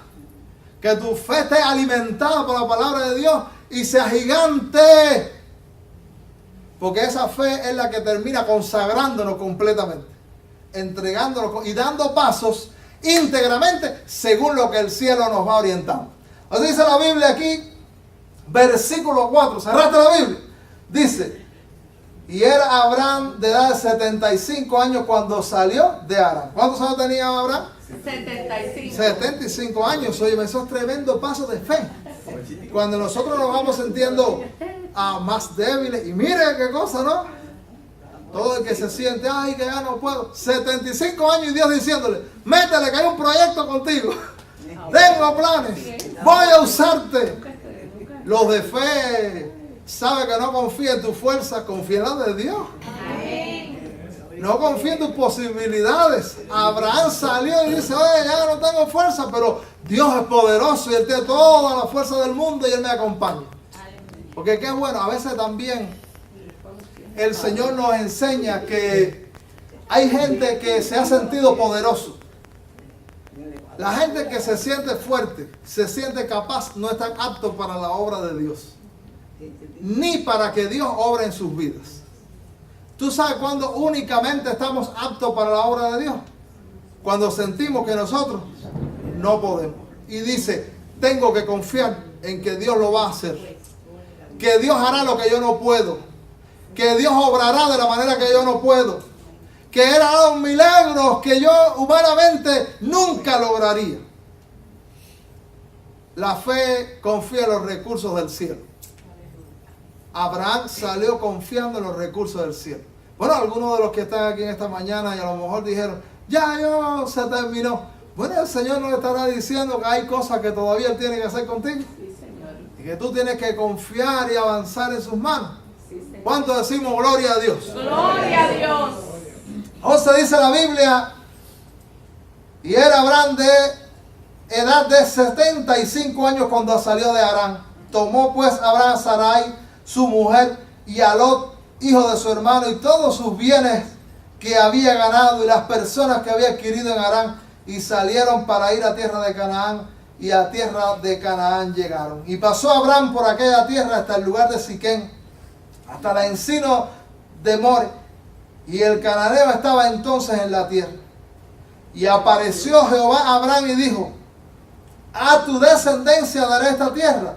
que tu fe esté alimentada por la palabra de Dios y sea gigante. Porque esa fe es la que termina consagrándonos completamente, entregándonos y dando pasos íntegramente según lo que el cielo nos va orientando. Así dice la Biblia aquí, versículo 4. ¿Cerraste la Biblia? Dice, y era Abraham de edad de 75 años cuando salió de Harán. ¿Cuántos años tenía Abraham? 75 años. Oye, esos tremendos pasos de fe. Cuando nosotros nos vamos sintiendo más débiles, y mire qué cosa, ¿no? Todo el que se siente, que ya no puedo. 75 años y Dios diciéndole, métele que hay un proyecto contigo. Tengo planes. Voy a usarte. Los de fe saben que no confía en tu fuerza, confía en la de Dios. No confía en tus posibilidades. Abraham salió y dice, ya no tengo fuerza, pero Dios es poderoso y Él tiene toda la fuerza del mundo y Él me acompaña. Porque qué bueno, a veces también el Señor nos enseña que hay gente que se ha sentido poderoso. La gente que se siente fuerte, se siente capaz, no están aptos para la obra de Dios. Ni para que Dios obre en sus vidas. ¿Tú sabes cuándo únicamente estamos aptos para la obra de Dios? Cuando sentimos que nosotros no podemos. Y dice, tengo que confiar en que Dios lo va a hacer. Que Dios hará lo que yo no puedo. que Dios obrará de la manera que yo no puedo, que Él hará un milagro que yo humanamente nunca lograría. La fe confía en los recursos del cielo. Abraham salió confiando en los recursos del cielo. Bueno, algunos de los que están aquí en esta mañana y a lo mejor dijeron, ya se terminó. Bueno, el Señor nos estará diciendo que hay cosas que todavía Él tiene que hacer contigo. Sí, Señor. Y que tú tienes que confiar y avanzar en sus manos. Sí, Señor. ¿Cuánto decimos gloria a Dios? Gloria a Dios. Entonces dice la Biblia, y era Abraham de edad de 75 años cuando salió de Harán. Tomó pues Abraham a Sarai, su mujer, y a Lot, hijo de su hermano, y todos sus bienes que había ganado y las personas que había adquirido en Harán, y salieron para ir a tierra de Canaán, y a tierra de Canaán llegaron. Y pasó Abraham por aquella tierra hasta el lugar de Siquén, hasta el encino de More, y el cananeo estaba entonces en la tierra. Y apareció Jehová a Abraham y dijo, a tu descendencia daré esta tierra.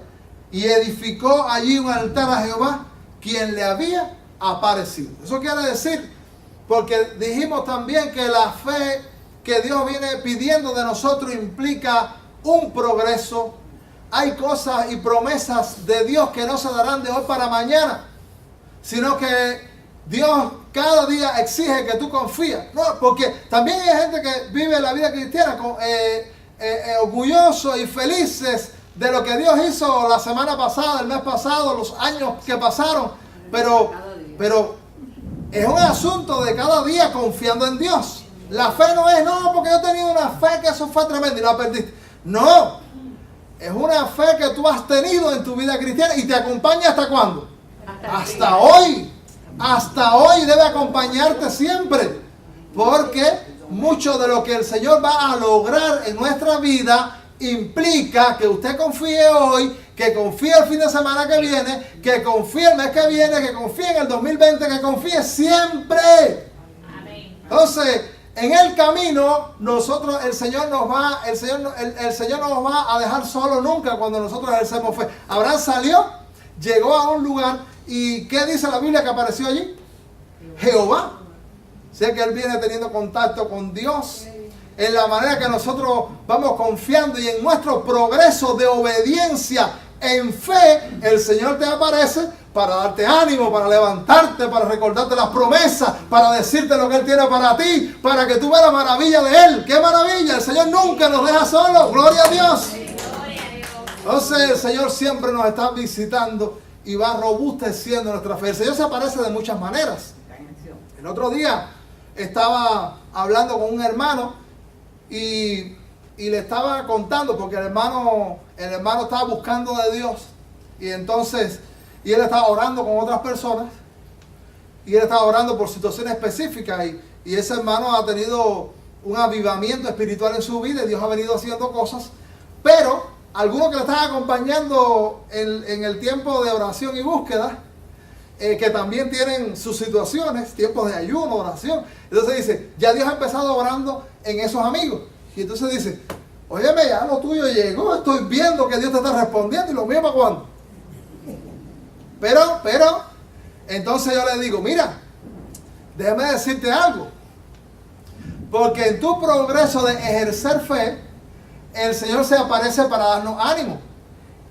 Y edificó allí un altar a Jehová, quien le había aparecido. Eso quiere decir, porque dijimos también que la fe que Dios viene pidiendo de nosotros implica un progreso. Hay cosas y promesas de Dios que no se darán de hoy para mañana, sino que Dios cada día exige que tú confíes. No, porque también hay gente que vive la vida cristiana orgullosos y felices de lo que Dios hizo la semana pasada, el mes pasado, los años que pasaron. Pero es un asunto de cada día confiando en Dios. La fe no es, no, porque yo he tenido una fe que eso fue tremendo y la perdiste. No, es una fe que tú has tenido en tu vida cristiana y te acompaña ¿hasta cuándo? Hasta hoy. Hasta hoy debe acompañarte siempre. Porque mucho de lo que el Señor va a lograr en nuestra vida implica que usted confíe hoy, que confíe el fin de semana que viene, que confíe el mes que viene, que confíe en el 2020, que confíe siempre. Amén. Entonces, en el camino, el Señor no nos va a dejar solo nunca cuando nosotros ejercemos fe. Abraham salió, llegó a un lugar, y ¿qué dice la Biblia que apareció allí? Jehová. Sé que él viene teniendo contacto con Dios en la manera que nosotros vamos confiando, y en nuestro progreso de obediencia en fe, el Señor te aparece para darte ánimo, para levantarte, para recordarte las promesas, para decirte lo que Él tiene para ti, para que tú veas la maravilla de Él. ¡Qué maravilla! El Señor nunca nos deja solos. ¡Gloria a Dios! Entonces el Señor siempre nos está visitando y va robusteciendo nuestra fe. El Señor se aparece de muchas maneras. El otro día estaba hablando con un hermano y le estaba contando, porque el hermano estaba buscando de Dios, y entonces él estaba orando con otras personas, y él estaba orando por situaciones específicas, y ese hermano ha tenido un avivamiento espiritual en su vida, y Dios ha venido haciendo cosas, pero algunos que le están acompañando en el tiempo de oración y búsqueda, que también tienen sus situaciones, tiempos de ayuno, oración. Entonces dice, ya Dios ha empezado orando en esos amigos. Y entonces dice, óyeme, ya lo tuyo llegó, estoy viendo que Dios te está respondiendo, y lo mío para cuándo. Pero, entonces yo le digo, mira, déjame decirte algo. Porque en tu progreso de ejercer fe, el Señor se aparece para darnos ánimo.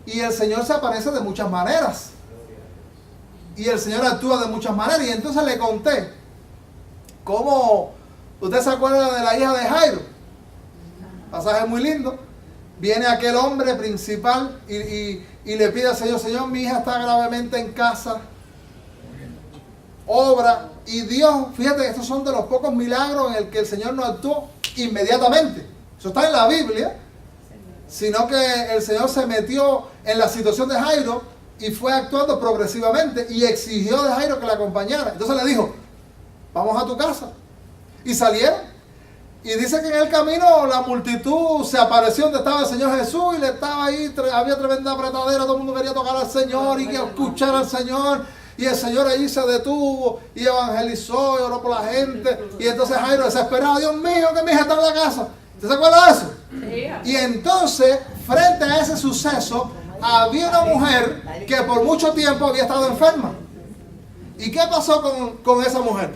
Y el Señor se aparece de muchas maneras. Y el Señor actúa de muchas maneras. Y entonces le conté cómo, ¿usted se acuerda de la hija de Jairo? Pasaje muy lindo. Viene aquel hombre principal y le pide al Señor, Señor, mi hija está gravemente en casa. Obra. Y Dios, fíjate, estos son de los pocos milagros en el que el Señor no actuó inmediatamente. Eso está en la Biblia. Sino que el Señor se metió en la situación de Jairo y fue actuando progresivamente y exigió de Jairo que la acompañara. Entonces le dijo, vamos a tu casa. Y salieron. Y dice que en el camino la multitud se apareció donde estaba el Señor Jesús, y le estaba ahí, había tremenda apretadera, todo el mundo quería tocar al Señor y que escuchar al Señor. Y el Señor allí se detuvo y evangelizó y oró por la gente. Y entonces Jairo desesperado, Dios mío, que mi hija está en la casa. ¿Usted se acuerda de eso? Y entonces, frente a ese suceso, había una mujer que por mucho tiempo había estado enferma. ¿Y qué pasó con esa mujer?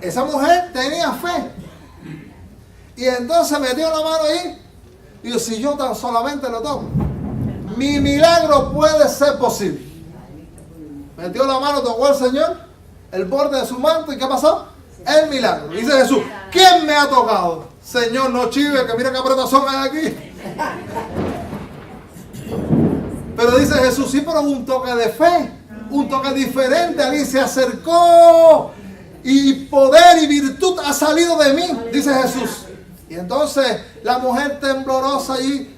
Esa mujer tenía fe. Y entonces metió la mano ahí. Y dijo, si yo tan solamente lo toco, mi milagro puede ser posible. Metió la mano, tocó al Señor, el borde de su manto. ¿Y qué pasó? El milagro. Dice Jesús, ¿quién me ha tocado? Señor, no chive, que mira qué apretazón hay aquí. Pero dice Jesús, sí, pero un toque de fe, un toque diferente. Alguien se acercó y poder y virtud ha salido de mí, dice Jesús. Y entonces la mujer temblorosa allí,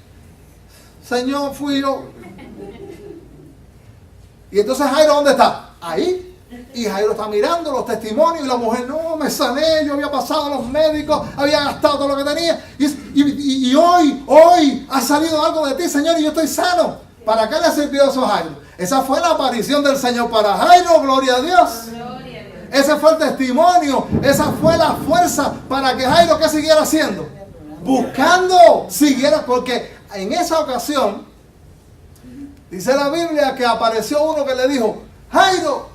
Señor, fui yo. Y entonces Jairo, ¿dónde está? Ahí. Y Jairo está mirando los testimonios y la mujer, no, me sané, yo había pasado a los médicos, había gastado todo lo que tenía. Y hoy ha salido algo de ti, Señor, y yo estoy sano. ¿Para qué le sirvió eso a Jairo? Esa fue la aparición del Señor para Jairo, gloria a Dios. Ese fue el testimonio, esa fue la fuerza para que Jairo, ¿qué siguiera haciendo? Buscando, siguiera, porque en esa ocasión, dice la Biblia que apareció uno que le dijo, Jairo,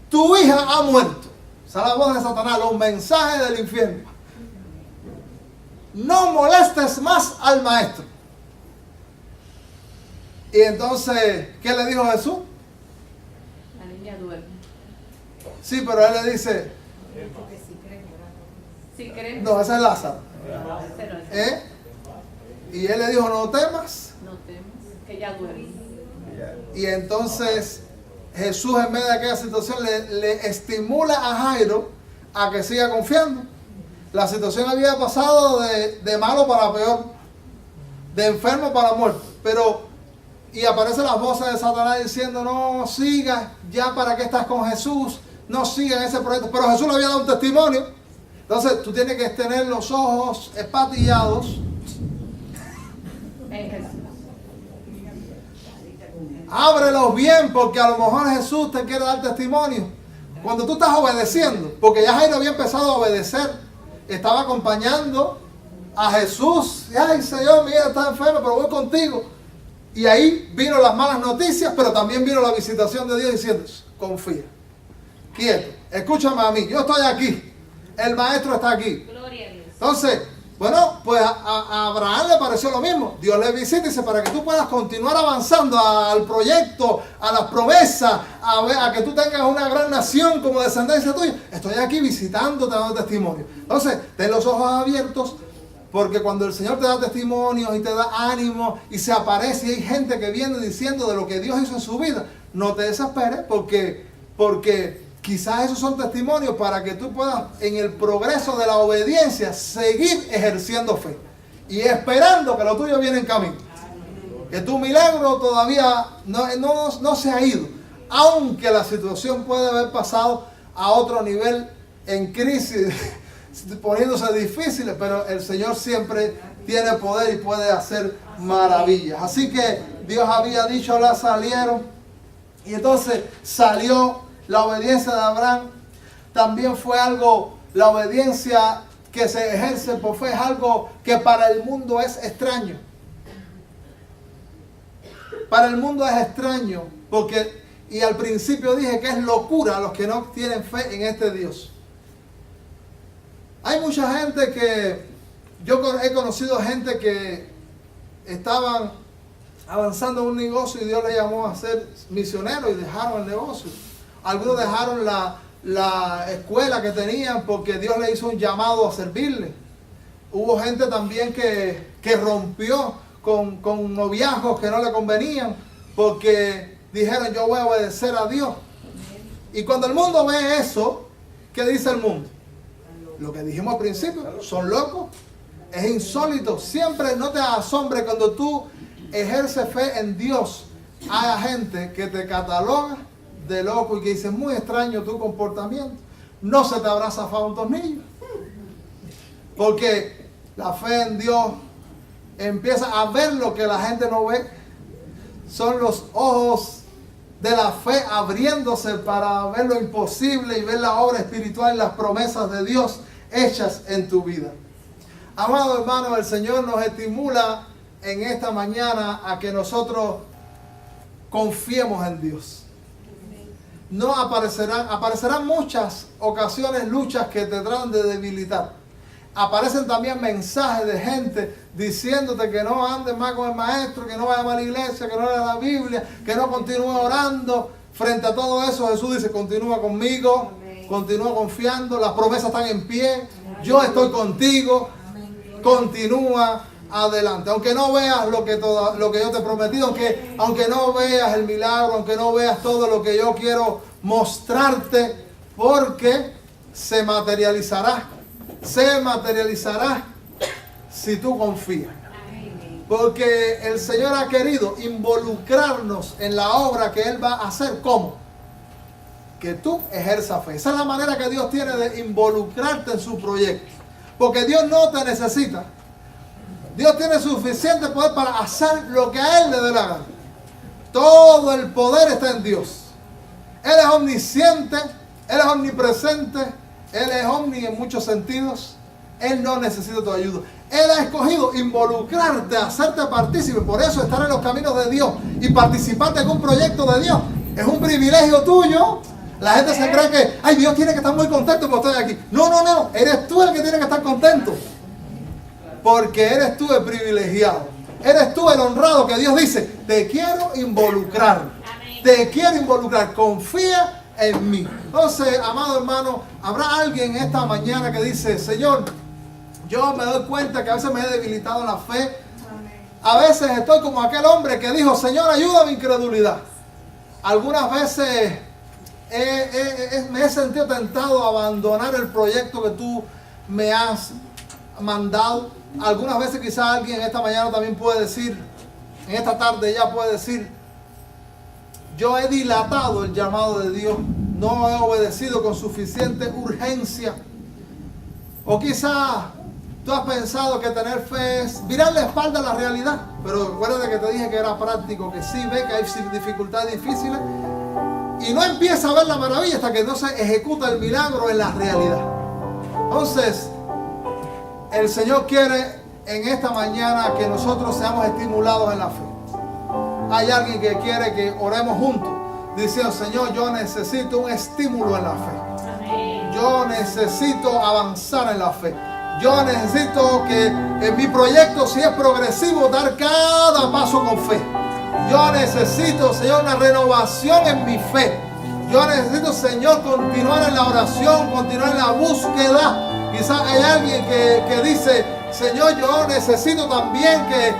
tu hija ha muerto. Esa es la voz de Satanás, los mensajes del infierno. No molestes más al maestro. Y entonces, ¿qué le dijo Jesús? La niña duerme. Sí, pero él le dice, Si crees, no, ese es Lázaro. pero Y él le dijo, no temas. no temas, que ya duerme. Y entonces Jesús, en medio de aquella situación, le estimula a Jairo a que siga confiando. La situación había pasado de malo para peor, de enfermo para muerto. Y aparecen las voces de Satanás diciendo, no sigas, ya para qué estás con Jesús, no sigas ese proyecto. Pero Jesús le había dado un testimonio. Entonces tú tienes que tener los ojos espatillados. En Jesús. Ábrelos bien, porque a lo mejor Jesús te quiere dar testimonio. Cuando tú estás obedeciendo, porque ya Jairo había empezado a obedecer, estaba acompañando a Jesús. Ay, Señor, mi hija está enferma, pero voy contigo. Y ahí vino las malas noticias, pero también vino la visitación de Dios diciendo, confía, quieto, escúchame a mí, yo estoy aquí, el maestro está aquí. Gloria a Dios. Entonces, bueno, pues a Abraham le pareció lo mismo. Dios le visita y dice, para que tú puedas continuar avanzando al proyecto, a las promesas, a que tú tengas una gran nación como descendencia tuya, estoy aquí visitándote, dando testimonio. Entonces, ten los ojos abiertos, porque cuando el Señor te da testimonios y te da ánimo y se aparece y hay gente que viene diciendo de lo que Dios hizo en su vida, no te desesperes, porque quizás esos son testimonios para que tú puedas en el progreso de la obediencia seguir ejerciendo fe y esperando que lo tuyo viene en camino. Que tu milagro todavía no se ha ido, aunque la situación puede haber pasado a otro nivel en crisis, poniéndose difíciles, pero el Señor siempre tiene poder y puede hacer maravillas. Así que Dios había dicho, la salieron, y entonces salió. La obediencia de Abraham también fue algo, la obediencia que se ejerce por fe es algo que para el mundo es extraño. Para el mundo es extraño, porque, y al principio dije que es locura a los que no tienen fe en este Dios. Hay mucha gente que, yo he conocido gente que estaban avanzando en un negocio y Dios les llamó a ser misioneros y dejaron el negocio. Algunos dejaron la escuela que tenían porque Dios les hizo un llamado a servirle. Hubo gente también que rompió con noviazgos que no le convenían porque dijeron, yo voy a obedecer a Dios. Y cuando el mundo ve eso, ¿qué dice el mundo? Lo que dijimos al principio, son locos, es insólito. Siempre no te asombre cuando tú ejerces fe en Dios. Hay gente que te cataloga de loco y que dice, muy extraño tu comportamiento, no se te habrá zafado un tornillo. Porque la fe en Dios empieza a ver lo que la gente no ve. Son los ojos de la fe abriéndose para ver lo imposible y ver la obra espiritual y las promesas de Dios hechas en tu vida. Amado hermano, el Señor nos estimula en esta mañana a que nosotros confiemos en Dios. no aparecerán muchas ocasiones, luchas que te tratan de debilitar. Aparecen también mensajes de gente diciéndote que no andes más con el maestro, que no vayas más a la iglesia, que no leas la Biblia, que no continúes orando. Frente a todo eso, Jesús dice, continúa conmigo, continúa confiando, las promesas están en pie, yo estoy contigo, continúa adelante. Aunque no veas lo que yo te he prometido, aunque no veas el milagro, aunque no veas todo lo que yo quiero mostrarte, porque se materializará si tú confías. Porque el Señor ha querido involucrarnos en la obra que Él va a hacer. ¿Cómo? Que tú ejerzas fe. Esa es la manera que Dios tiene de involucrarte en su proyecto. Porque Dios no te necesita. Dios tiene suficiente poder para hacer lo que a Él le dé la gana. Todo el poder está en Dios. Él es omnisciente, Él es omnipresente, Él es omni en muchos sentidos. Él no necesita tu ayuda. Él ha escogido involucrarte, hacerte partícipe. Por eso estar en los caminos de Dios y participar de un proyecto de Dios es un privilegio tuyo. La gente se cree que, ay, Dios tiene que estar muy contento porque estoy aquí. No. Eres tú el que tiene que estar contento. Porque eres tú el privilegiado. Eres tú el honrado que Dios dice, te quiero involucrar. Te quiero involucrar. Confía en mí. Entonces, amado hermano, habrá alguien esta mañana que dice, Señor, yo me doy cuenta que a veces me he debilitado en la fe. A veces estoy como aquel hombre que dijo, Señor, ayuda a mi incredulidad. Algunas veces me he sentido tentado a abandonar el proyecto que tú me has mandado. Algunas veces quizás alguien esta mañana también puede decir, en esta tarde ya puede decir, yo he dilatado el llamado de Dios, no he obedecido con suficiente urgencia. O quizás tú has pensado que tener fe es virar la espalda a la realidad. Pero recuerda que te dije que era práctico, que sí ve que hay dificultades difíciles. Y no empieza a ver la maravilla hasta que no se ejecuta el milagro en la realidad. Entonces, el Señor quiere en esta mañana que nosotros seamos estimulados en la fe. Hay alguien que quiere que oremos juntos, diciendo, Señor, yo necesito un estímulo en la fe. Yo necesito avanzar en la fe. Yo necesito que en mi proyecto, si es progresivo, dar cada paso con fe. Yo necesito, Señor, una renovación en mi fe. Yo necesito, Señor, continuar en la oración, continuar en la búsqueda. Quizás hay alguien que dice, Señor, yo necesito también que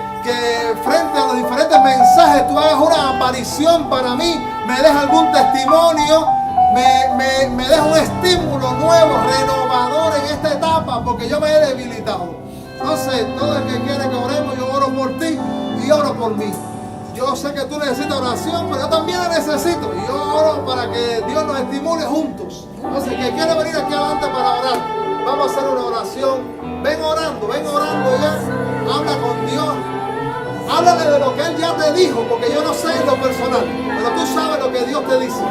frente a los diferentes mensajes tú hagas una aparición para mí, me dejes algún testimonio, me dejes un estímulo nuevo, renovador en esta etapa, porque yo me he debilitado. Entonces, todo el que quiere que oremos, yo oro por ti y oro por mí. Yo sé que tú necesitas oración, pero yo también la necesito. Y yo oro para que Dios nos estimule juntos. Entonces, el que quiere venir aquí adelante para orar, vamos a hacer una oración. Ven orando ya. Habla con Dios. Háblale de lo que Él ya te dijo, porque yo no sé en lo personal, pero tú sabes lo que Dios te dice.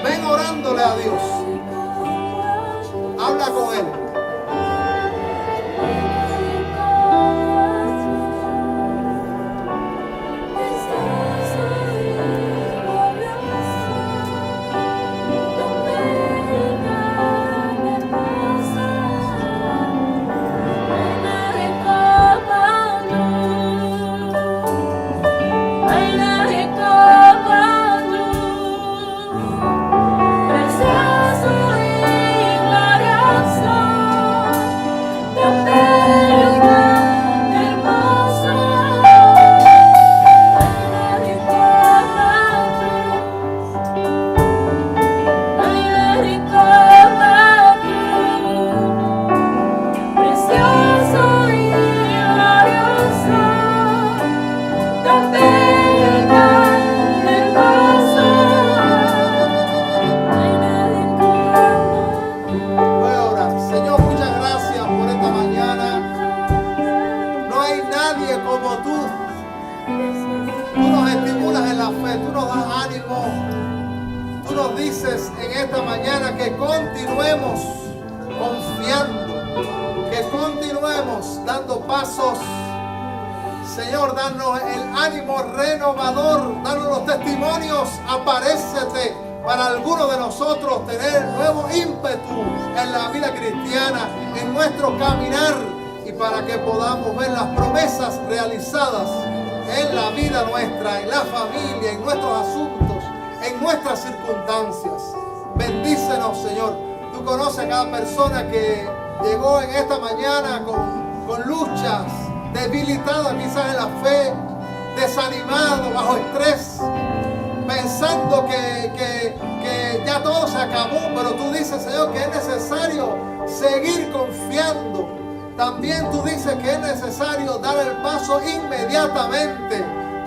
Ven orándole a Dios. Habla con Él. Señor, danos el ánimo renovador, danos los testimonios, aparécete para algunos de nosotros tener nuevo ímpetu en la vida cristiana, en nuestro caminar, y para que podamos ver las promesas realizadas en la vida nuestra, en la familia, en nuestros asuntos, en nuestras circunstancias. Bendícenos, Señor. Tú conoces a cada persona que llegó en esta mañana con luchas, debilitada quizás en la fe, desanimado, bajo estrés, pensando que ya todo se acabó, pero tú dices, Señor, que es necesario seguir confiando. También tú dices que es necesario dar el paso inmediatamente,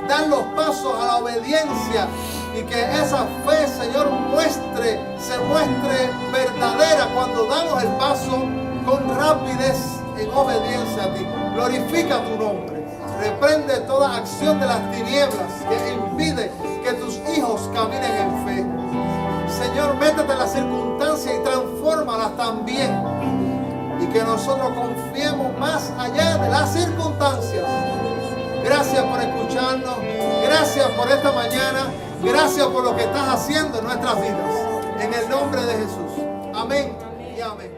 dar los pasos a la obediencia, y que esa fe, Señor, se muestre verdadera cuando damos el paso con rapidez en obediencia a ti. Glorifica tu nombre. Reprende toda acción de las tinieblas que impide que tus hijos caminen en fe. Señor, métete en las circunstancias y transfórmalas también. Y que nosotros confiemos más allá de las circunstancias. Gracias por escucharnos. Gracias por esta mañana. Gracias por lo que estás haciendo en nuestras vidas. En el nombre de Jesús. Amén y amén.